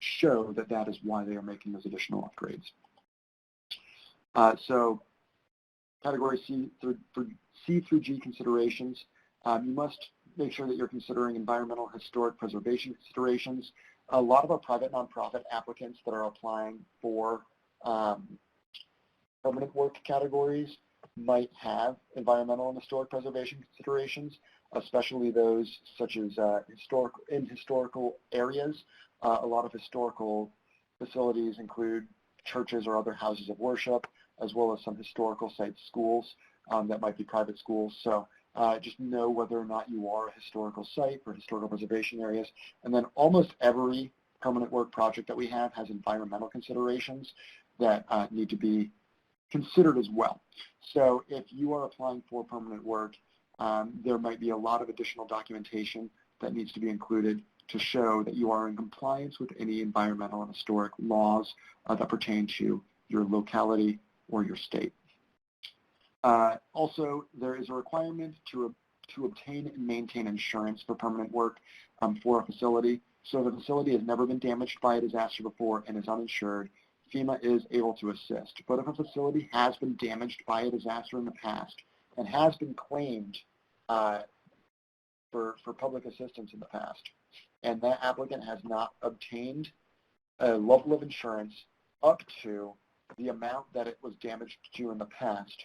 show that that is why they are making those additional upgrades. So category C through G considerations, you must make sure that you're considering environmental historic preservation considerations. A lot of our private nonprofit applicants that are applying for permanent work categories might have environmental and historic preservation considerations, especially those such as historical areas. A lot of historical facilities include churches or other houses of worship, as well as some historical site schools that might be private schools. So just know whether or not you are a historical site or historical preservation areas. And then almost every permanent work project that we have has environmental considerations that need to be considered as well. So if you are applying for permanent work, there might be a lot of additional documentation that needs to be included to show that you are in compliance with any environmental and historic laws that pertain to your locality or your state. Also, there is a requirement to obtain and maintain insurance for permanent work for a facility. So if a facility has never been damaged by a disaster before and is uninsured, FEMA is able to assist. But if a facility has been damaged by a disaster in the past and has been claimed for public assistance in the past, and that applicant has not obtained a level of insurance up to the amount that it was damaged to in the past,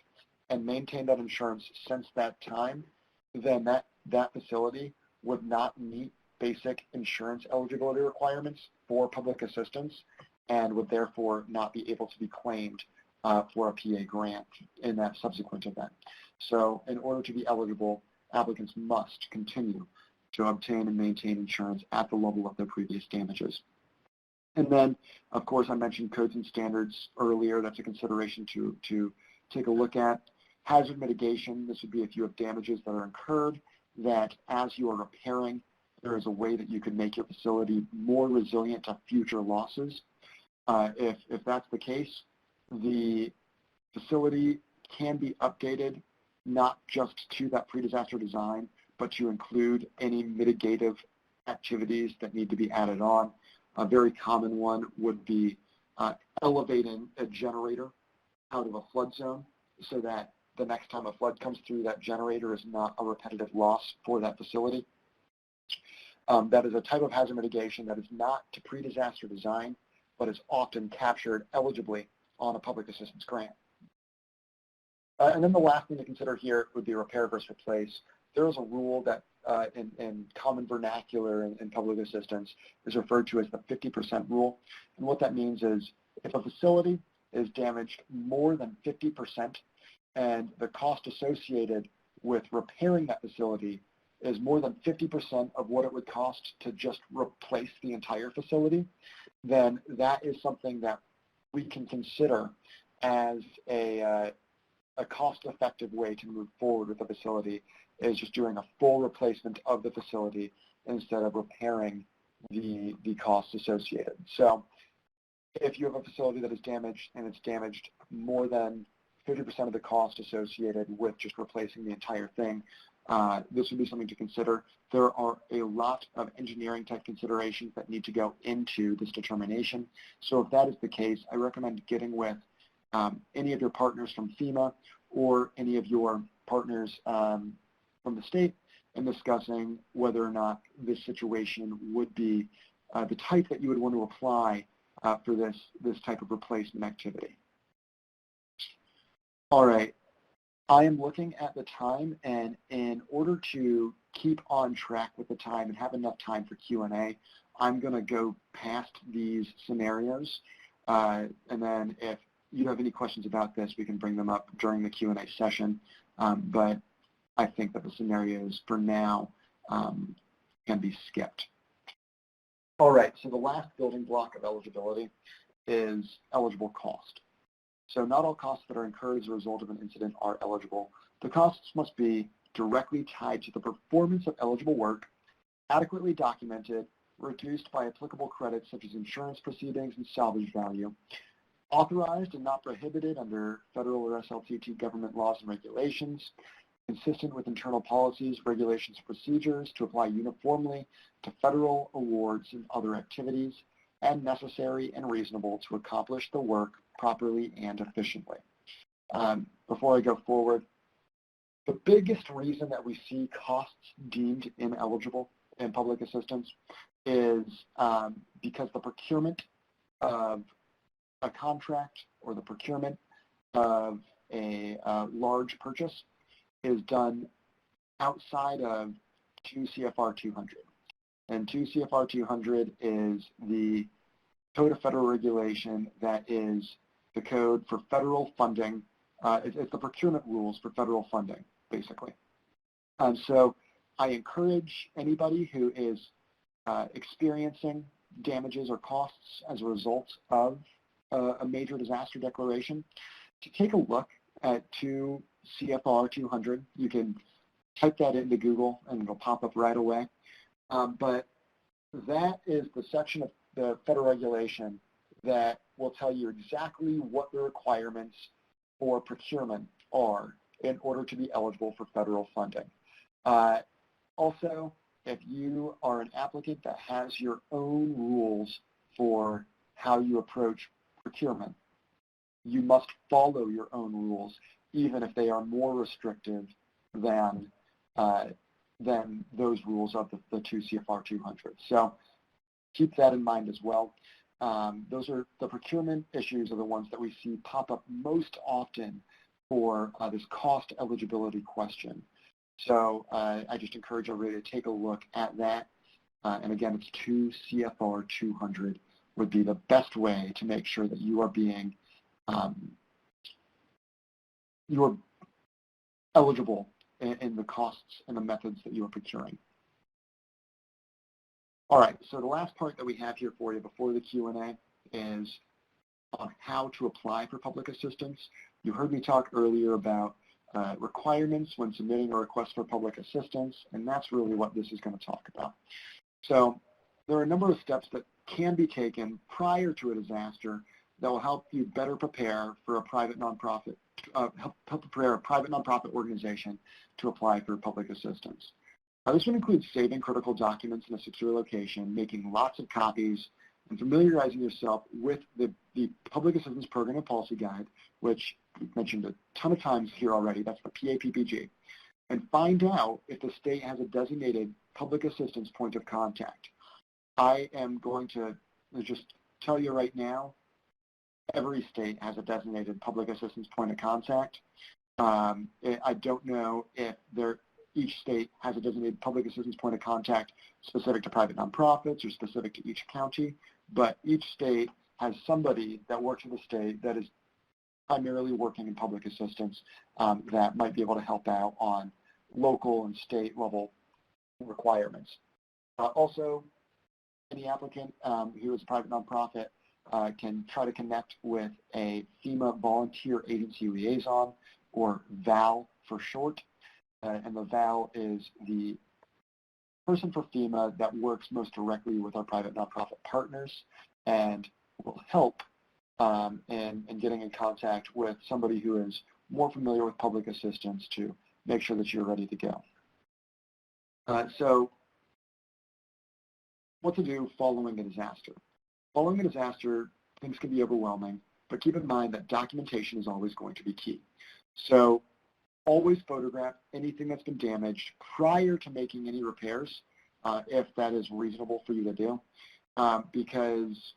and maintain that insurance since that time, then that facility would not meet basic insurance eligibility requirements for public assistance and would therefore not be able to be claimed for a PA grant in that subsequent event. So in order to be eligible, applicants must continue to obtain and maintain insurance at the level of their previous damages. And then, of course, I mentioned codes and standards earlier. That's a consideration to take a look at. Hazard mitigation, this would be if you have damages that are incurred, that as you are repairing, there is a way that you can make your facility more resilient to future losses. If that's the case, the facility can be updated not just to that pre-disaster design, but to include any mitigative activities that need to be added on. A very common one would be elevating a generator out of a flood zone so that the next time a flood comes through, that generator is not a repetitive loss for that facility. That is a type of hazard mitigation that is not to pre-disaster design, but is often captured eligibly on a public assistance grant. And then the last thing to consider here would be repair versus replace. There is a rule that in common vernacular in public assistance is referred to as the 50% rule. And what that means is if a facility is damaged more than 50% and the cost associated with repairing that facility is more than 50% of what it would cost to just replace the entire facility, then that is something that we can consider as a cost-effective way to move forward with the facility, is just doing a full replacement of the facility instead of repairing the costs associated. So if you have a facility that is damaged and it's damaged more than 50% of the cost associated with just replacing the entire thing, this would be something to consider. There are a lot of engineering type considerations that need to go into this determination. So if that is the case, I recommend getting with any of your partners from FEMA or any of your partners from the state and discussing whether or not this situation would be the type that you would want to apply for this type of replacement activity. All right, I am looking at the time, and in order to keep on track with the time and have enough time for Q&A, I'm going to go past these scenarios, and then if you have any questions about this, we can bring them up during the Q&A session, but I think that the scenarios for now can be skipped. All right, so the last building block of eligibility is eligible cost. So not all costs that are incurred as a result of an incident are eligible. The costs must be directly tied to the performance of eligible work, adequately documented, reduced by applicable credits such as insurance proceedings and salvage value, authorized and not prohibited under federal or SLTT government laws and regulations, consistent with internal policies, regulations, and procedures to apply uniformly to federal awards and other activities, and necessary and reasonable to accomplish the work properly and efficiently. Before I go forward, the biggest reason that we see costs deemed ineligible in public assistance is because the procurement of a contract or the procurement of a large purchase is done outside of 2 CFR 200. And 2 CFR 200 is the Code of Federal Regulation that is the code for federal funding. It's the procurement rules for federal funding, basically. So I encourage anybody who is experiencing damages or costs as a result of a major disaster declaration to take a look at 2 CFR 200. You can type that into Google and it'll pop up right away. But that is the section of the federal regulation that will tell you exactly what the requirements for procurement are in order to be eligible for federal funding. Also, if you are an applicant that has your own rules for how you approach procurement, you must follow your own rules, even if they are more restrictive than those rules of the 2 CFR 200. So keep that in mind as well. Those are the procurement issues are the ones that we see pop up most often for this cost eligibility question. So I just encourage everybody to take a look at that. And again, it's 2 CFR 200 would be the best way to make sure that you are being you're eligible in the costs and the methods that you are procuring. All right, so the last part that we have here for you before the Q&A is on how to apply for public assistance. You heard me talk earlier about requirements when submitting a request for public assistance, and that's really what this is going to talk about. So there are a number of steps that can be taken prior to a disaster that will help you better prepare for a private nonprofit, help prepare a private nonprofit organization to apply for public assistance. This would include saving critical documents in a secure location, making lots of copies, and familiarizing yourself with the Public Assistance Program and Policy Guide, which we've mentioned a ton of times here already. That's the PAPPG. And find out if the state has a designated public assistance point of contact. I am going to just tell you right now, every state has a designated public assistance point of contact. I don't know if each state has a designated public assistance point of contact specific to private nonprofits or specific to each county, but each state has somebody that works for the state that is primarily working in public assistance that might be able to help out on local and state level requirements. Also, any applicant who is a private nonprofit can try to connect with a FEMA volunteer agency liaison, or VAL for short. And the VAL is the person for FEMA that works most directly with our private nonprofit partners and will help in getting in contact with somebody who is more familiar with public assistance to make sure that you're ready to go. So what to do following a disaster? Following a disaster, things can be overwhelming, but keep in mind that documentation is always going to be key. So always photograph anything that's been damaged prior to making any repairs, if that is reasonable for you to do, because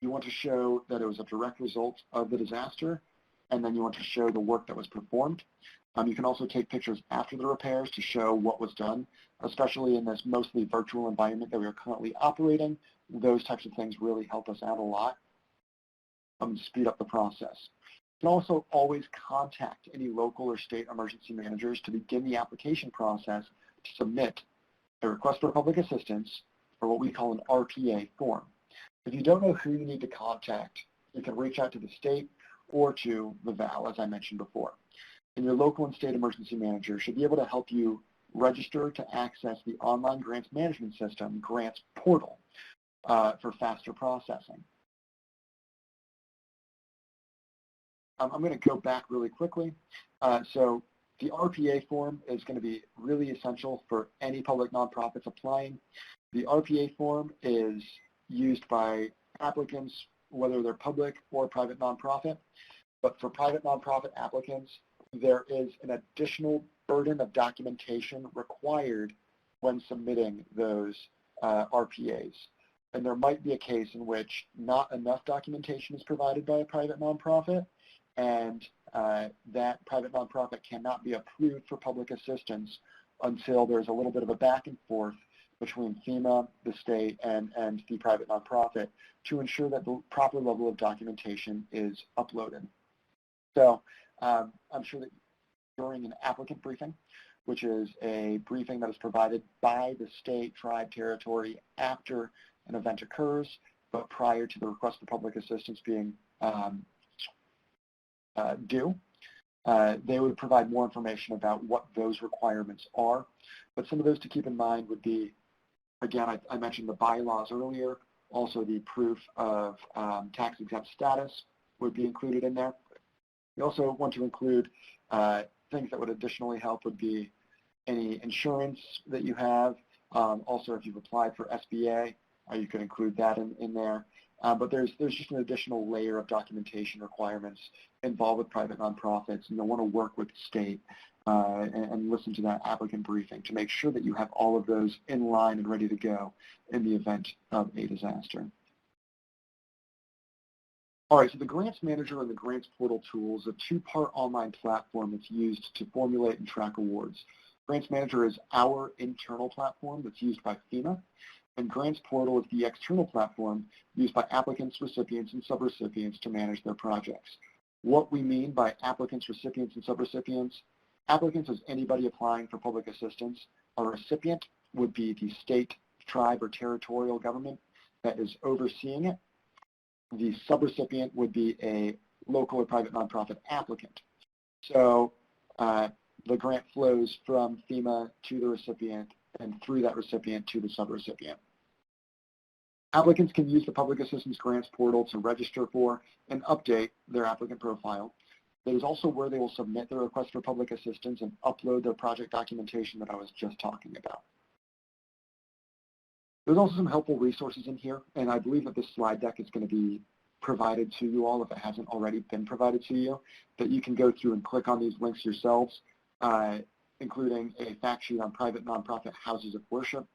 you want to show that it was a direct result of the disaster, and then you want to show the work that was performed. You can also take pictures after the repairs to show what was done, especially in this mostly virtual environment that we are currently operating. Those types of things really help us out a lot, speed up the process. You can also always contact any local or state emergency managers to begin the application process to submit a request for public assistance, or what we call an RPA form. If you don't know who you need to contact, you can reach out to the state or to the VAL, as I mentioned before. And your local and state emergency manager should be able to help you register to access the online grants management system, grants portal, for faster processing. I'm going to go back really quickly. So the RPA form is going to be really essential for any public nonprofits applying. The RPA form is used by applicants, whether they're public or private nonprofit. But for private nonprofit applicants, there is an additional burden of documentation required when submitting those RPAs. And there might be a case in which not enough documentation is provided by a private nonprofit, and that private nonprofit cannot be approved for public assistance until there's a little bit of a back and forth between FEMA, the state, and the private nonprofit to ensure that the proper level of documentation is uploaded. So I'm sure that during an applicant briefing, which is a briefing that is provided by the state, tribe, territory after an event occurs, but prior to the request for public assistance being due, they would provide more information about what those requirements are. But some of those to keep in mind would be, again, I mentioned the bylaws earlier, also the proof of tax-exempt status would be included in there. We also want to include things that would additionally help would be any insurance that you have. Also, if you've applied for SBA, you could include that in there. But there's just an additional layer of documentation requirements involved with private nonprofits, and you'll want to work with the state and listen to that applicant briefing to make sure that you have all of those in line and ready to go in the event of a disaster. All right, so the Grants Manager and the Grants Portal tool is a two-part online platform that's used to formulate and track awards. Grants Manager is our internal platform that's used by FEMA, and Grants Portal is the external platform used by applicants, recipients, and subrecipients to manage their projects. What we mean by applicants, recipients, and subrecipients: applicants is anybody applying for public assistance. A recipient would be the state, tribe, or territorial government that is overseeing it. The subrecipient would be a local or private nonprofit applicant. So the grant flows from FEMA to the recipient and through that recipient to the subrecipient. Applicants can use the Public Assistance Grants Portal to register for and update their applicant profile. That is also where they will submit their request for public assistance and upload their project documentation that I was just talking about. There's also some helpful resources in here, and I believe that this slide deck is going to be provided to you all if it hasn't already been provided to you, that you can go through and click on these links yourselves, including a fact sheet on private nonprofit houses of worship,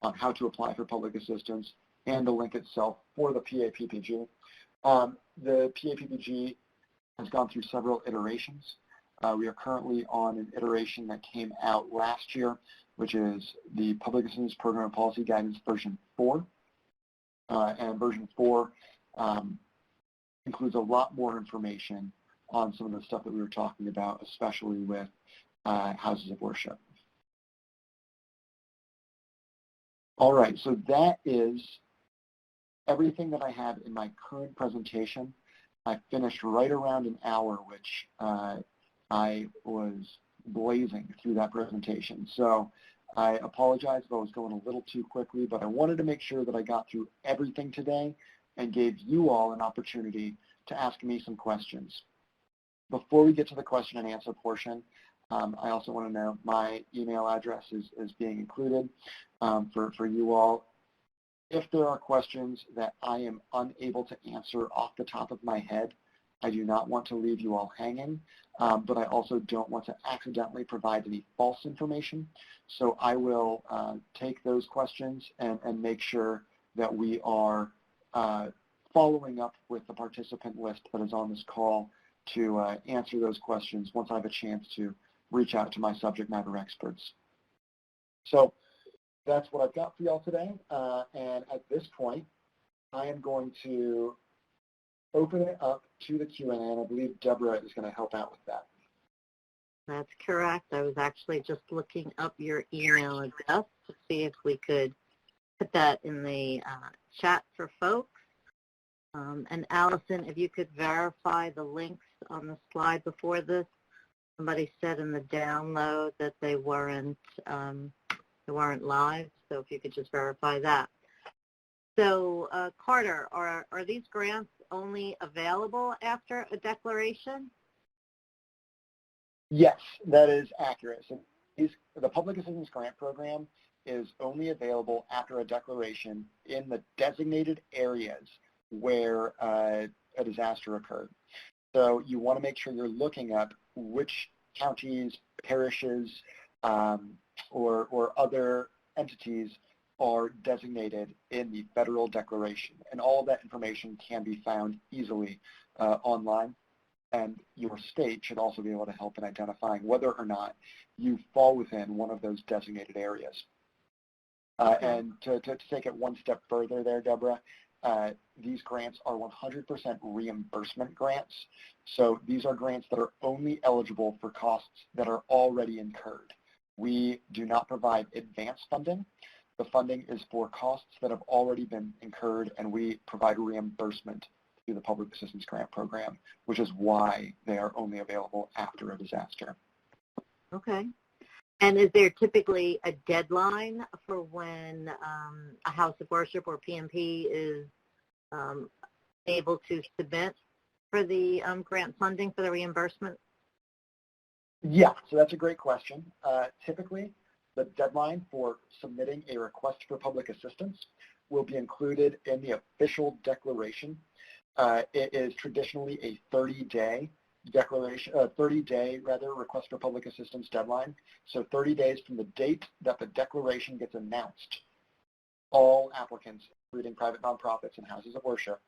on how to apply for public assistance, and the link itself for the PAPPG. The PAPPG has gone through several iterations. We are currently on an iteration that came out last year, which is the Public Assistance Program Policy Guidance version 4. And version 4 includes a lot more information on some of the stuff that we were talking about, especially with houses of worship. All right, so that is everything that I have in my current presentation. I finished right around an hour, which I was blazing through that presentation. So I apologize if I was going a little too quickly, but I wanted to make sure that I got through everything today and gave you all an opportunity to ask me some questions. Before we get to the question and answer portion, I also want to know my email address is being included for you all. If there are questions that I am unable to answer off the top of my head, I do not want to leave you all hanging, but I also don't want to accidentally provide any false information. So I will take those questions and make sure that we are following up with the participant list that is on this call to answer those questions once I have a chance to reach out to my subject matter experts. So that's what I've got for y'all today. And at this point, I am going to open it up to the Q&A, and I believe Deborah is going to help out with that. That's correct. I was actually just looking up your email address to see if we could put that in the chat for folks. And Allison, if you could verify the links on the slide before this. Somebody said in the download that they weren't live, so if you could just verify that. So, Carter, are these grants only available after a declaration? Yes, that is accurate. So the Public Assistance Grant Program is only available after a declaration in the designated areas where a disaster occurred. So you want to make sure you're looking up which counties, parishes, or other entities are designated in the federal declaration. And all of that information can be found easily online. And your state should also be able to help in identifying whether or not you fall within one of those designated areas. And to take it one step further there, Deborah, these grants are 100% reimbursement grants. So these are grants that are only eligible for costs that are already incurred. We do not provide advance funding. The funding is for costs that have already been incurred, and we provide reimbursement through the Public Assistance Grant Program, which is why they are only available after a disaster. Okay. And is there typically a deadline for when a house of worship or PNP is able to submit for the grant funding for the reimbursement? Yeah, so that's a great question. Typically, the deadline for submitting a request for public assistance will be included in the official declaration. It is traditionally a 30-day declaration, 30-day request for public assistance deadline. So 30 days from the date that the declaration gets announced, all applicants, including private nonprofits and houses of worship,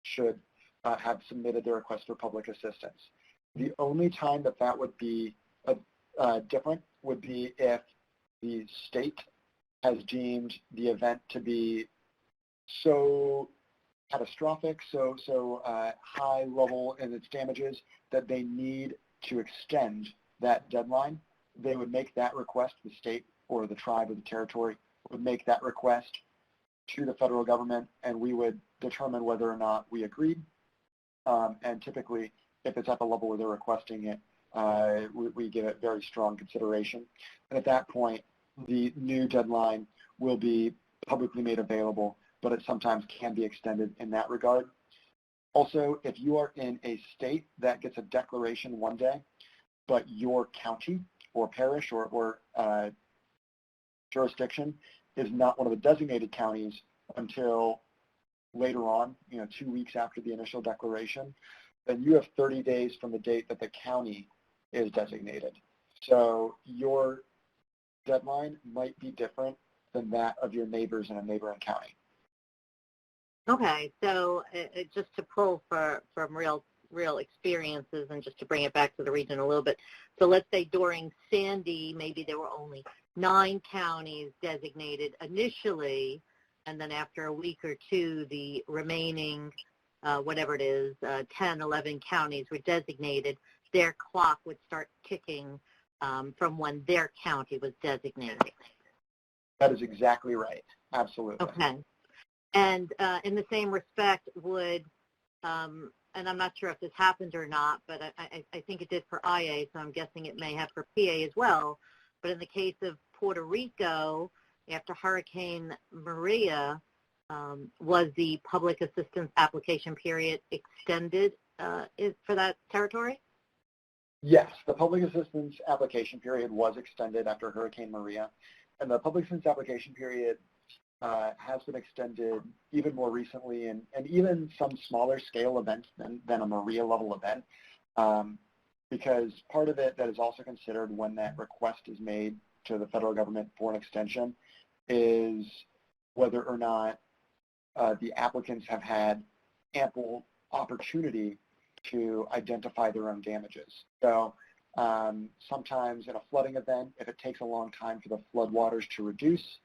should have submitted their request for public assistance. The only time that that would be different would be if the state has deemed the event to be so catastrophic, so high level in its damages that they need to extend that deadline. They would make that request, the state or the tribe or the territory would make that request to the federal government, and we would determine whether or not we agreed. And typically, if it's at the level where they're requesting it, we give it very strong consideration. And at that point, the new deadline will be publicly made available, but it sometimes can be extended in that regard. Also, if you are in a state that gets a declaration one day, but your county or parish or jurisdiction is not one of the designated counties until later on, 2 weeks after the initial declaration, then you have 30 days from the date that the county is designated. So your deadline might be different than that of your neighbors in a neighboring county. Okay, so just to pull from real real experiences, and just to bring it back to the region a little bit. So let's say during Sandy, maybe there were only 9 counties designated initially, and then after a week or two, the remaining, whatever it is, 10, 11 counties were designated. Their clock would start ticking from when their county was designated. That is exactly right. Absolutely. Okay. And in the same respect, would, and I'm not sure if this happened or not, but I think it did for IA, so I'm guessing it may have for PA as well. But in the case of Puerto Rico, after Hurricane Maria, was the public assistance application period extended for that territory? Yes, the public assistance application period was extended after Hurricane Maria, and the public assistance application period has been extended even more recently, and even some smaller scale events than a Maria level event, because part of it that is also considered when that request is made to the federal government for an extension is whether or not the applicants have had ample opportunity to identify their own damages. So sometimes in a flooding event, if it takes a long time for the floodwaters to reduce,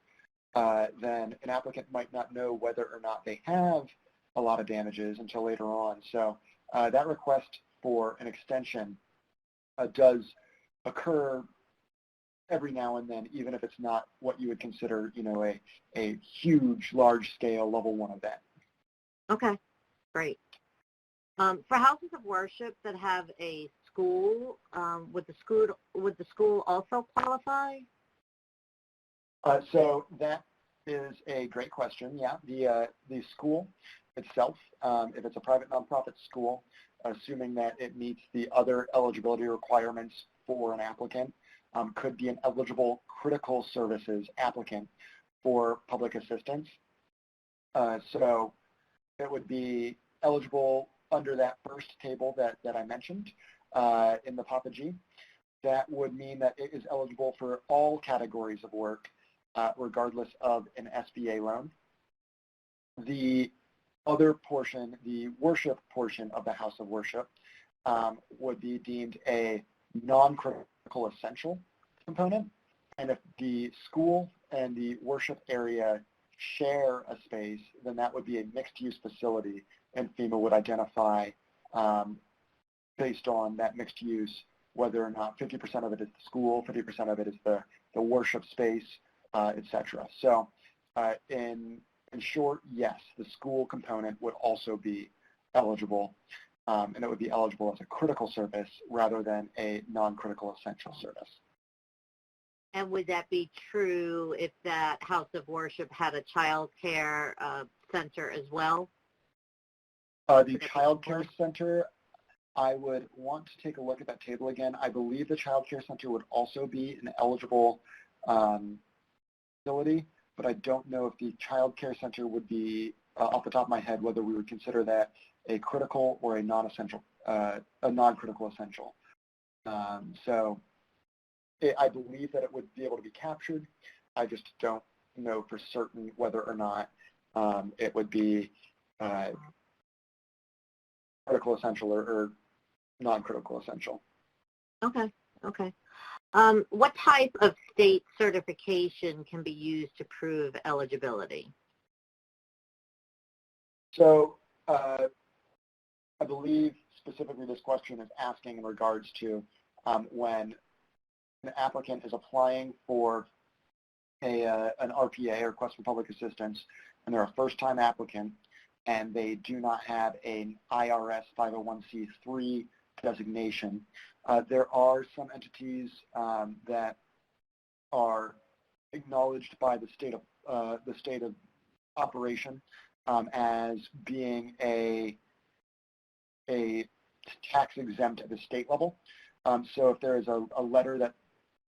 then an applicant might not know whether or not they have a lot of damages until later on. So that request for an extension does occur every now and then, even if it's not what you would consider, a huge, large-scale level 1 event. Okay, great. For houses of worship that have a school, would the school also qualify? So that is a great question. Yeah, the school itself, if it's a private nonprofit school, assuming that it meets the other eligibility requirements for an applicant, could be an eligible critical services applicant for public assistance. So it would be eligible under that first table that I mentioned in the Papa G. That would mean that it is eligible for all categories of work, regardless of an SBA loan. The other portion, the worship portion of the house of worship, would be deemed a non-critical essential component. And if the school and the worship area share a space, then that would be a mixed-use facility, and FEMA would identify based on that mixed use whether or not 50% of it is the school, 50% of it is the worship space, etc. So in short, yes, the school component would also be eligible, and it would be eligible as a critical service rather than a non-critical essential service. And would that be true if that house of worship had a child care center as well? The child care center, I would want to take a look at that table again. I believe the child care center would also be an eligible facility, but I don't know if the child care center would be, off the top of my head, whether we would consider that a critical or a non-essential, a non-critical essential. So I believe that it would be able to be captured. I just don't know for certain whether or not it would be critical essential or non-critical essential. Okay, okay. What type of state certification can be used to prove eligibility? So I believe specifically this question is asking in regards to when an applicant is applying for an RPA, or request for public assistance, and they're a first-time applicant, and they do not have an IRS 501c3 designation. There are some entities that are acknowledged by the state of operation as being a tax exempt at the state level. So if there is a letter that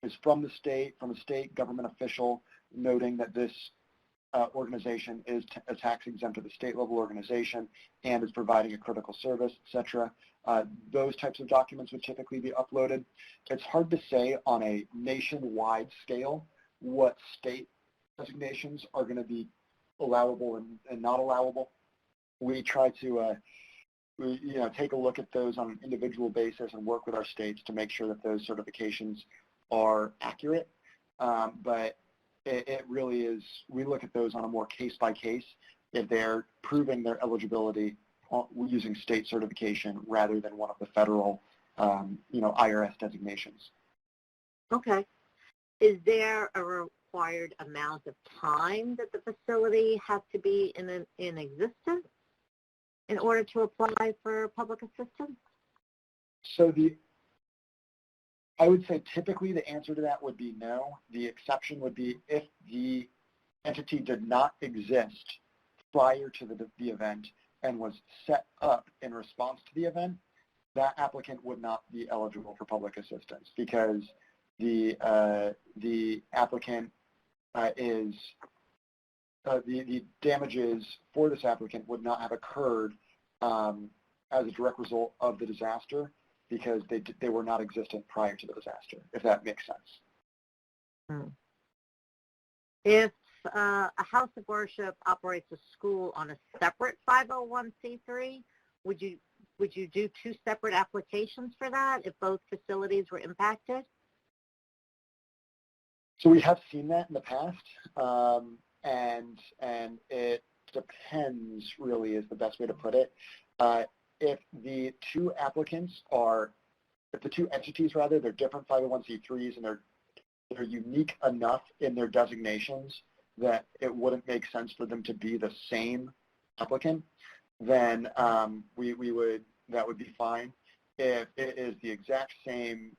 is from a state government official noting that this organization is a tax exempt at the state level organization and is providing a critical service, etc., those types of documents would typically be uploaded. It's hard to say on a nationwide scale what state designations are going to be allowable and not allowable. We try to we take a look at those on an individual basis and work with our states to make sure that those certifications are accurate. But it really is, we look at those on a more case-by-case if they're proving their eligibility using state certification rather than one of the federal, IRS designations. Okay. Is there a required amount of time that the facility has to be in existence in order to apply for public assistance? So I would say typically the answer to that would be no. The exception would be if the entity did not exist prior to the event and was set up in response to the event, that applicant would not be eligible for public assistance because the applicant the damages for this applicant would not have occurred as a direct result of the disaster because they were not existent prior to the disaster, if that makes sense. If a house of worship operates a school on a separate 501c3, would you do two separate applications for that if both facilities were impacted? So we have seen that in the past, and it depends, really, is the best way to put it. If the two entities, rather, they're different 501c3s and they're unique enough in their designations that it wouldn't make sense for them to be the same applicant, then that would be fine. If it is the exact same,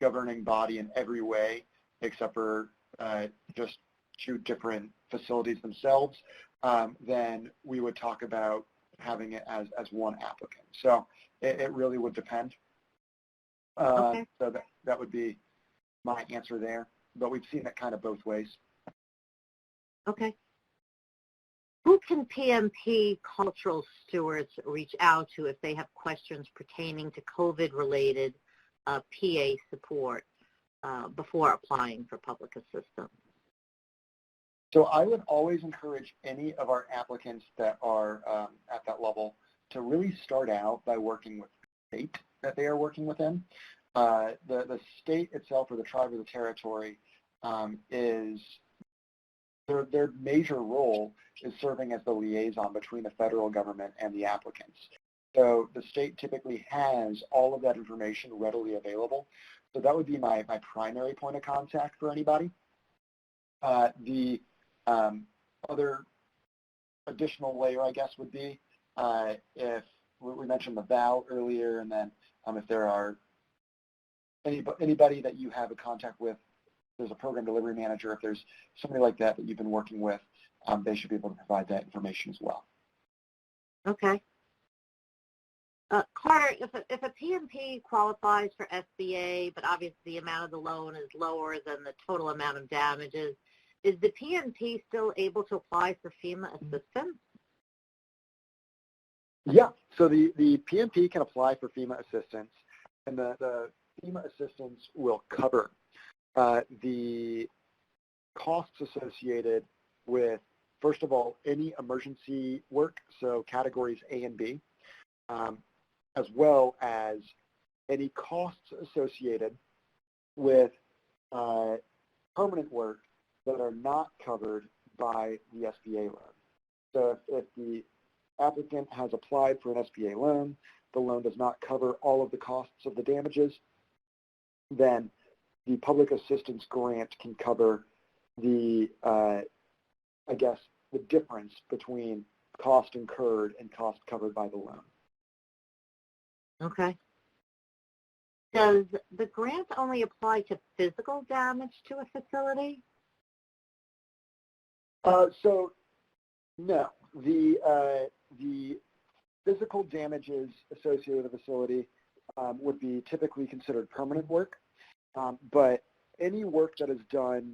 governing body in every way, except for just two different facilities themselves, then we would talk about having it as one applicant. So it really would depend. Okay. So that would be my answer there. But we've seen it kind of both ways. Okay. Who can PNP cultural stewards reach out to if they have questions pertaining to COVID-related PA support before applying for public assistance? So I would always encourage any of our applicants that are at that level to really start out by working with the state that they are working within. The state itself, or the tribe or the territory, is their major role is serving as the liaison between the federal government and the applicants. So the state typically has all of that information readily available. So that would be my primary point of contact for anybody. The other additional layer, I guess, would be if we mentioned the vow earlier, and then if there are anybody that you have a contact with, there's a program delivery manager, if there's somebody like that you've been working with, they should be able to provide that information as well. Okay. Carter, if a PNP qualifies for SBA, but obviously the amount of the loan is lower than the total amount of damages, is the PNP still able to apply for FEMA assistance? Yeah, so the PNP can apply for FEMA assistance, and the FEMA assistance will cover the costs associated with, first of all, any emergency work, so categories A and B, as well as any costs associated with permanent work that are not covered by the SBA loan. So if the applicant has applied for an SBA loan, the loan does not cover all of the costs of the damages, then the public assistance grant can cover the, I guess, the difference between cost incurred and cost covered by the loan. Okay. Does the grant only apply to physical damage to a facility? So, no. The physical damages associated with a facility would be typically considered permanent work, but any work that is done,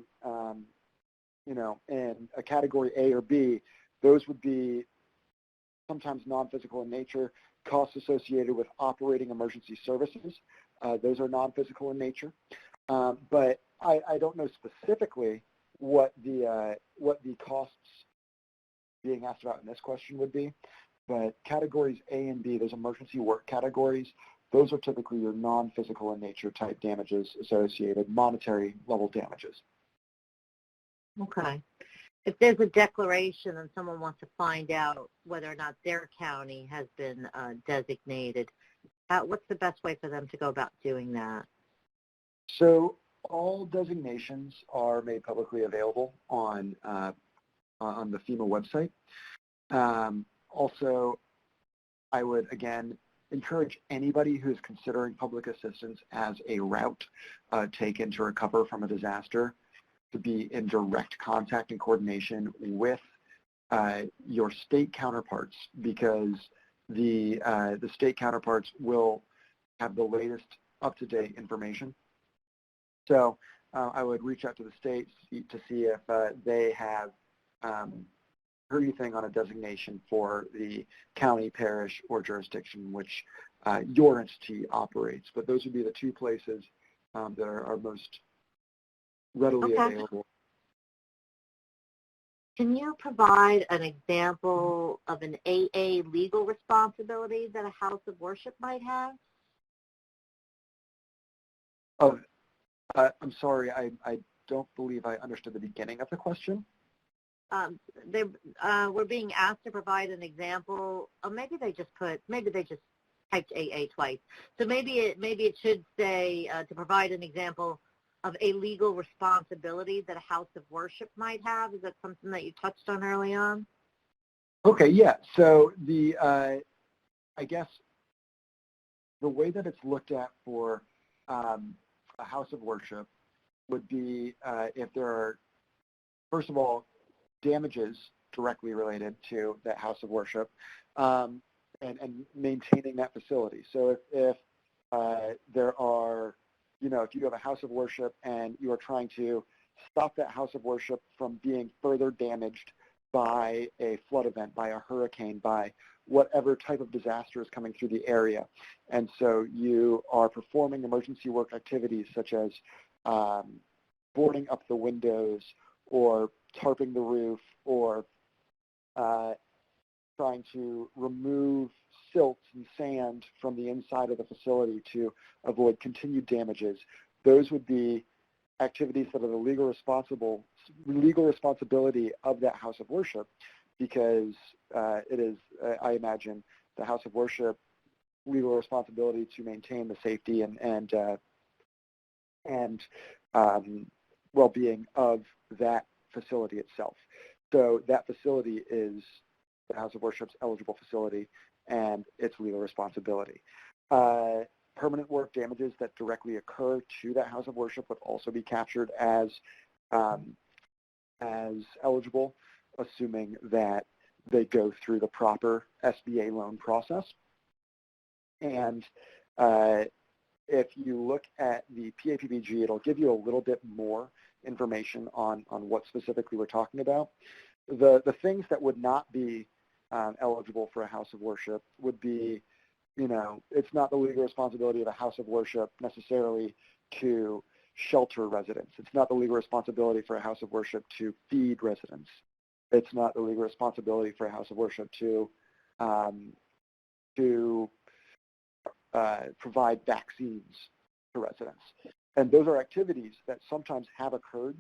in a category A or B, those would be sometimes non-physical in nature. Costs associated with operating emergency services, those are non-physical in nature. But I don't know specifically what the costs being asked about in this question would be. But categories A and B, those emergency work categories, those are typically your non-physical in nature type damages associated, monetary level damages. Okay. If there's a declaration and someone wants to find out whether or not their county has been designated, what's the best way for them to go about doing that? So all designations are made publicly available on the FEMA website. Also, I would, again, encourage anybody who is considering public assistance as a route taken to recover from a disaster to be in direct contact and coordination with your state counterparts, because the state counterparts will have the latest up-to-date information. So I would reach out to the states to see if they have heard anything on a designation for the county, parish, or jurisdiction which your entity operates. But those would be the two places that are most readily available. Can you provide an example of an AA legal responsibility that a house of worship might have? I'm sorry, I don't believe I understood the beginning of the question. We're being asked to provide an example. Maybe they just typed AA twice. So maybe it should say to provide an example of a legal responsibility that a house of worship might have. Is that something that you touched on early on? Okay, yeah. So I guess the way that it's looked at for a house of worship would be if there are, first of all, damages directly related to that house of worship and maintaining that facility. So if there are, if you have a house of worship and you are trying to stop that house of worship from being further damaged by a flood event, by a hurricane, by whatever type of disaster is coming through the area. And so you are performing emergency work activities such as boarding up the windows or tarping the roof or trying to remove silt and sand from the inside of the facility to avoid continued damages. Those would be activities that are the legal responsibility of that house of worship, because it is, I imagine, the house of worship legal responsibility to maintain the safety and well-being of that facility itself. So that facility is the house of worship's eligible facility and its legal responsibility. Permanent work damages that directly occur to that house of worship would also be captured as eligible, assuming that they go through the proper SBA loan process. And if you look at the PAPBG, it'll give you a little bit more information on what specifically we're talking about. The things that would not be eligible for a house of worship would be, it's not the legal responsibility of a house of worship necessarily to shelter residents. It's not the legal responsibility for a house of worship to feed residents. It's not the legal responsibility for a house of worship to provide vaccines to residents. And those are activities that sometimes have occurred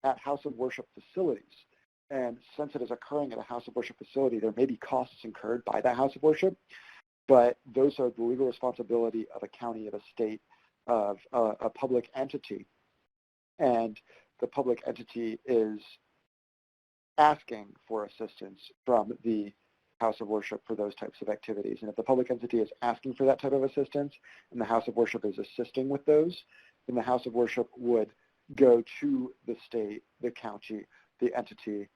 at house of worship facilities. And since it is occurring at a house of worship facility, there may be costs incurred by that house of worship, but those are the legal responsibility of a county, of a state, of a public entity. And the public entity is asking for assistance from the house of worship for those types of activities. And if the public entity is asking for that type of assistance and the house of worship is assisting with those, then the house of worship would go to the state, the county, the entity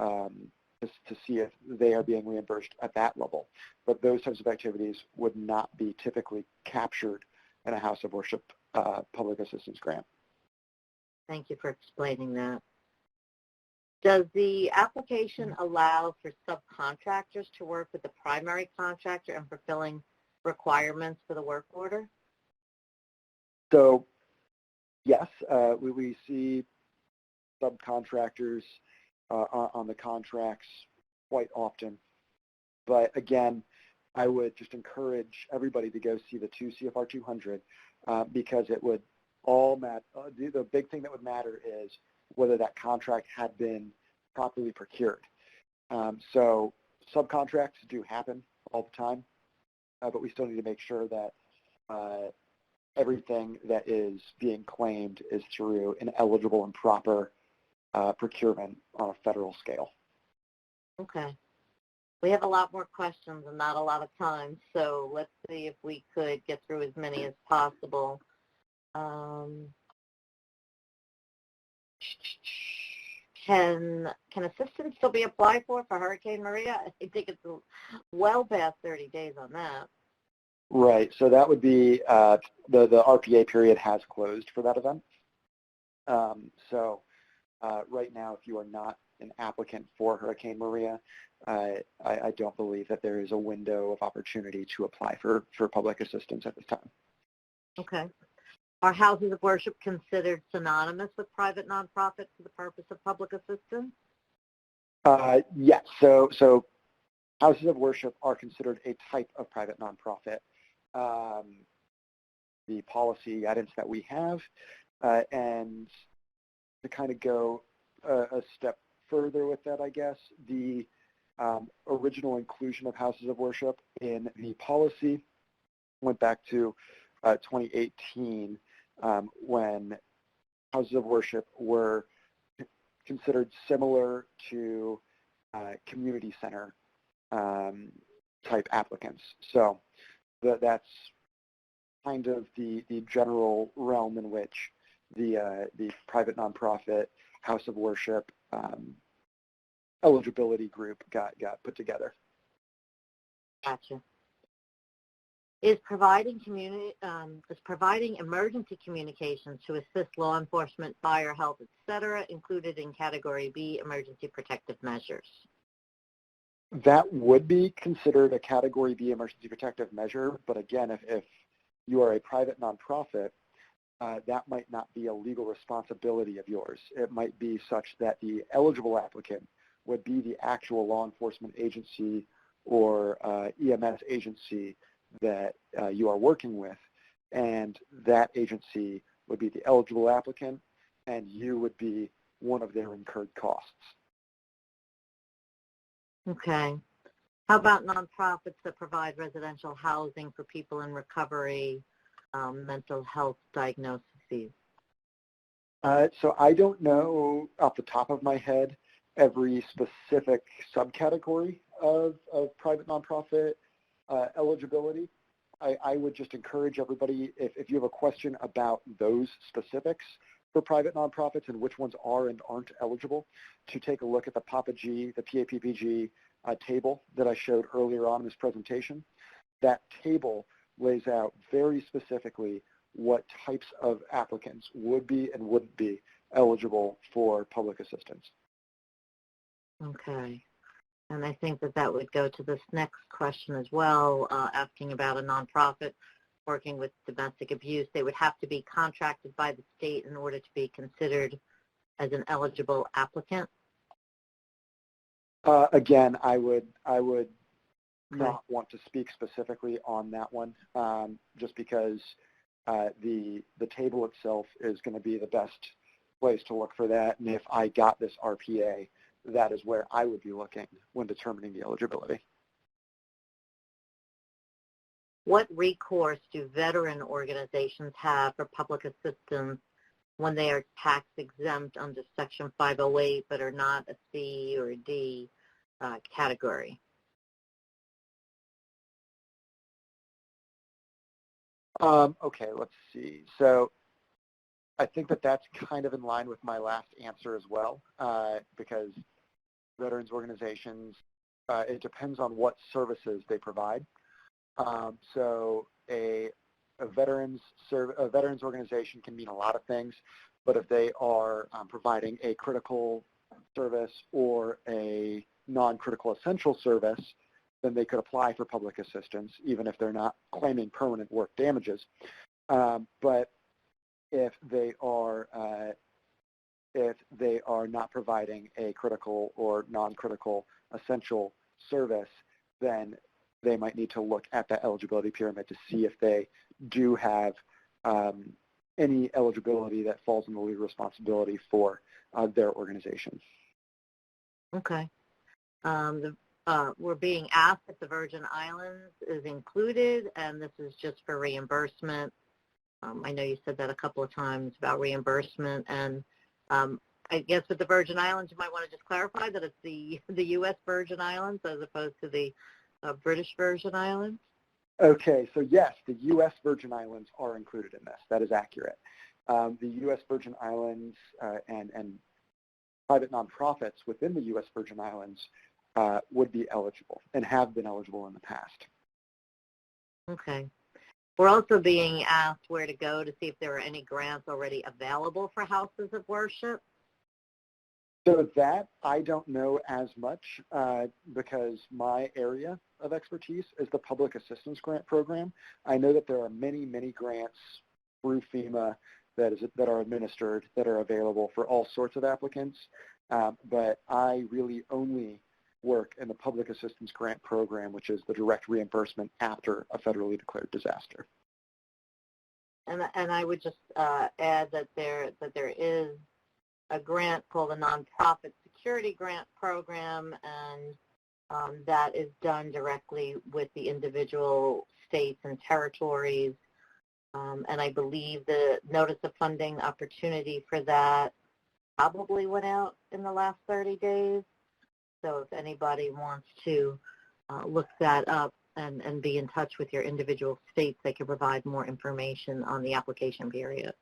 to see if they are being reimbursed at that level. But those types of activities would not be typically captured in a house of worship public assistance grant. Thank you for explaining that. Does the application allow for subcontractors to work with the primary contractor in fulfilling requirements for the work order? So, yes, we see subcontractors on the contracts quite often, But again, I would just encourage everybody to go see the 2 CFR 200 because it would all matter. The big thing that would matter is whether that contract had been properly procured. So subcontracts do happen all the time, but we still need to make sure that everything that is being claimed is through an eligible and proper procurement on a federal scale. Okay. We have a lot more questions and not a lot of time, so let's see if we could get through as many as possible. Can assistance still be applied for Hurricane Maria? I think it's well past 30 days on that. Right. So that would be the RPA period has closed for that event. Right now, if you are not an applicant for Hurricane Maria, I don't believe that there is a window of opportunity to apply for public assistance at this time. Okay. Are houses of worship considered synonymous with private nonprofits for the purpose of public assistance? Yes. So houses of worship are considered a type of private nonprofit. The policy guidance that we have, and to kind of go a step further with that, I guess, the original inclusion of houses of worship in the policy went back to 2018 when houses of worship were considered similar to community center type applicants. So that's kind of the general realm in which the private nonprofit house of worship eligibility group got put together. Gotcha. Is providing emergency communications to assist law enforcement, fire, health, etc., included in Category B emergency protective measures? That would be considered a Category B emergency protective measure, but again, if you are a private nonprofit, that might not be a legal responsibility of yours. It might be such that the eligible applicant would be the actual law enforcement agency or EMS agency that you are working with, and that agency would be the eligible applicant, and you would be one of their incurred costs. Okay. How about nonprofits that provide residential housing for people in recovery, mental health diagnoses? So I don't know off the top of my head every specific subcategory of private nonprofit eligibility. I would just encourage everybody, if you have a question about those specifics for private nonprofits and which ones are and aren't eligible, to take a look at the PAPG, the PAPPG table that I showed earlier on in this presentation. That table lays out very specifically what types of applicants would be and wouldn't be eligible for public assistance. Okay. And I think that would go to this next question as well, asking about a nonprofit working with domestic abuse. They would have to be contracted by the state in order to be considered as an eligible applicant? Again, I would not want to speak specifically on that one, just because the table itself is going to be the best place to look for that. And if I got this RPA, that is where I would be looking when determining the eligibility. What recourse do veteran organizations have for public assistance when they are tax exempt under Section 508 but are not a C or a D category? Okay, let's see. So I think that's kind of in line with my last answer as well, because veterans organizations, it depends on what services they provide. So a veterans organization can mean a lot of things, but if they are providing a critical service or a non-critical essential service, then they could apply for public assistance, even if they're not claiming permanent work damages. But if they are not providing a critical or non-critical essential service, then they might need to look at that eligibility pyramid to see if they do have any eligibility that falls in the legal responsibility for their organization. Okay. We're being asked if the Virgin Islands is included, and this is just for reimbursement. I know you said that a couple of times about reimbursement, and I guess with the Virgin Islands, you might want to just clarify that it's the U.S. Virgin Islands as opposed to the British Virgin Islands. Okay, so yes, the U.S. Virgin Islands are included in this. That is accurate. The U.S. Virgin Islands and private nonprofits within the U.S. Virgin Islands would be eligible and have been eligible in the past. Okay. We're also being asked where to go to see if there are any grants already available for houses of worship. So that I don't know as much because my area of expertise is the Public Assistance Grant Program. I know that there are many, many grants through FEMA that are administered that are available for all sorts of applicants, but I really only work in the Public Assistance Grant Program, which is the direct reimbursement after a federally declared disaster. And I would just add that there is a grant called the Nonprofit Security Grant Program, and that is done directly with the individual states and territories. And I believe the notice of funding opportunity for that probably went out in the last 30 days. So if anybody wants to look that up and be in touch with your individual states, they can provide more information on the application period.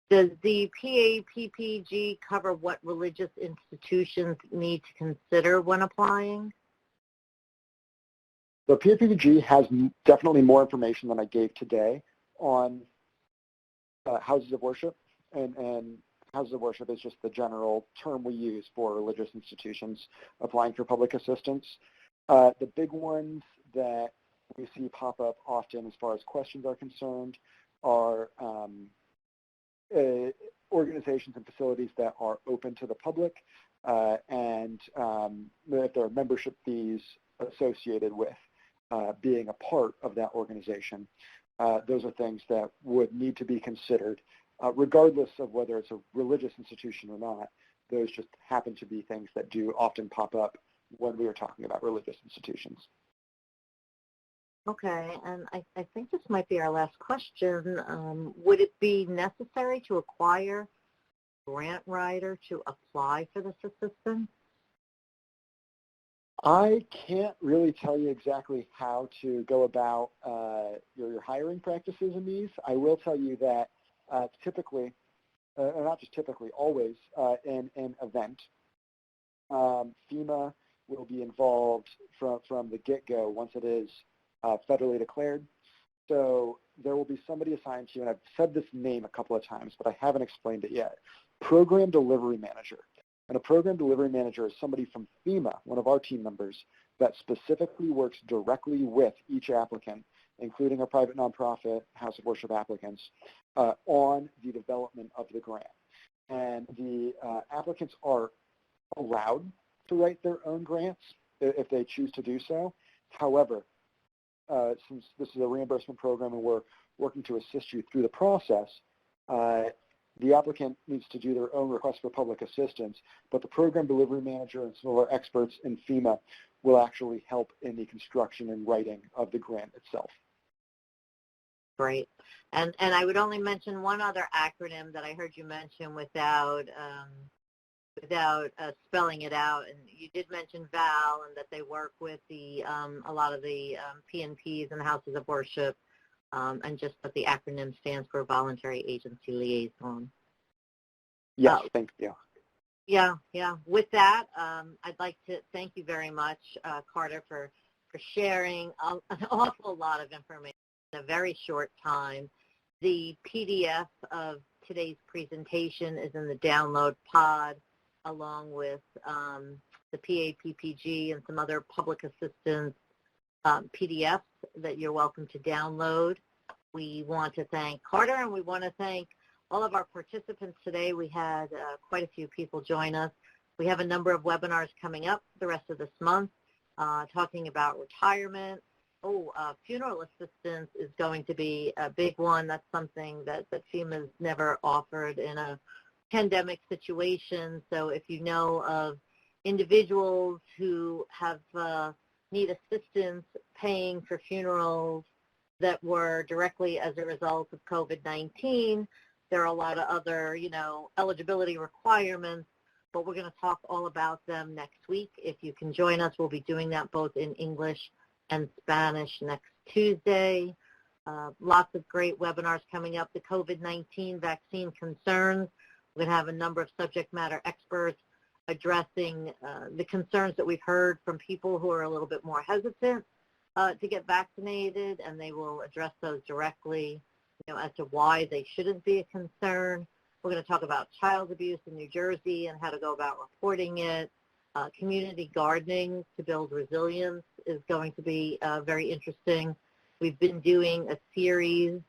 Does the PAPPG cover what religious institutions need to consider when applying? The PAPPG has definitely more information than I gave today on houses of worship, and houses of worship is just the general term we use for religious institutions applying for public assistance. The big ones that we see pop up often as far as questions are concerned are organizations and facilities that are open to the public, and if there are membership fees associated with being a part of that organization. Those are things that would need to be considered, regardless of whether it's a religious institution or not. Those just happen to be things that do often pop up when we are talking about religious institutions. Okay, and I think this might be our last question. Would it be necessary to acquire a grant writer to apply for this assistance? I can't really tell you exactly how to go about your hiring practices in these. I will tell you that typically, not just typically, always in an event, FEMA will be involved from the get-go once it is federally declared. So there will be somebody assigned to you, and I've said this name a couple of times, but I haven't explained it yet. Program Delivery Manager. And a Program Delivery Manager is somebody from FEMA, one of our team members, that specifically works directly with each applicant, including our private nonprofit house of worship applicants, on the development of the grant. And the applicants are allowed to write their own grants if they choose to do so. However, since this is a reimbursement program and we're working to assist you through the process, the applicant needs to do their own request for public assistance, but the Program Delivery Manager and some of our experts in FEMA will actually help in the construction and writing of the grant itself. Great. And I would only mention one other acronym that I heard you mention without spelling it out. And you did mention VAL, and that they work with a lot of the PNPs and houses of worship, and just what the acronym stands for, Voluntary Agency Liaison. Yes, thank you. Yeah. With that, I'd like to thank you very much, Carter, for sharing an awful lot of information in a very short time. The PDF of today's presentation is in the download pod, along with the PAPPG and some other public assistance PDFs that you're welcome to download. We want to thank Carter, and we want to thank all of our participants today. We had quite a few people join us. We have a number of webinars coming up the rest of this month. talking about retirement. Funeral assistance is going to be a big one. That's something that FEMA's never offered in a pandemic situation. So if you know of individuals who have need assistance paying for funerals that were directly as a result of COVID-19, there are a lot of other, eligibility requirements, but we're going to talk all about them next week. If you can join us, we'll be doing that both in English and Spanish next Tuesday. Lots of great webinars coming up. The COVID-19 vaccine concerns. We're going to have a number of subject matter experts addressing the concerns that we've heard from people who are a little bit more hesitant to get vaccinated, and they will address those directly, as to why they shouldn't be a concern. We're going to talk about child abuse in New Jersey and how to go about reporting it. Community gardening to build resilience is going to be very interesting. We've been doing a series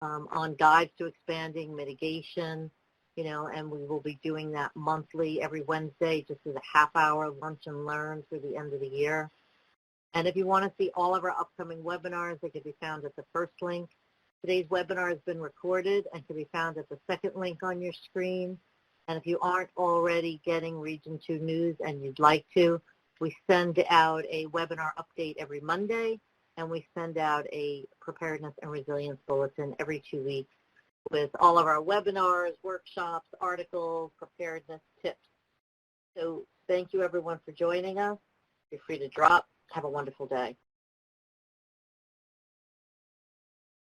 on guides to expanding mitigation, and we will be doing that monthly every Wednesday, just as a half-hour lunch and learn through the end of the year. And if you want to see all of our upcoming webinars, they can be found at the first link. Today's webinar has been recorded and can be found at the second link on your screen. And if you aren't already getting Region 2 news and you'd like to, we send out a webinar update every Monday, and we send out a preparedness and resilience bulletin every 2 weeks with all of our webinars, workshops, articles, preparedness tips. So thank you, everyone, for joining us. Feel free to drop. Have a wonderful day.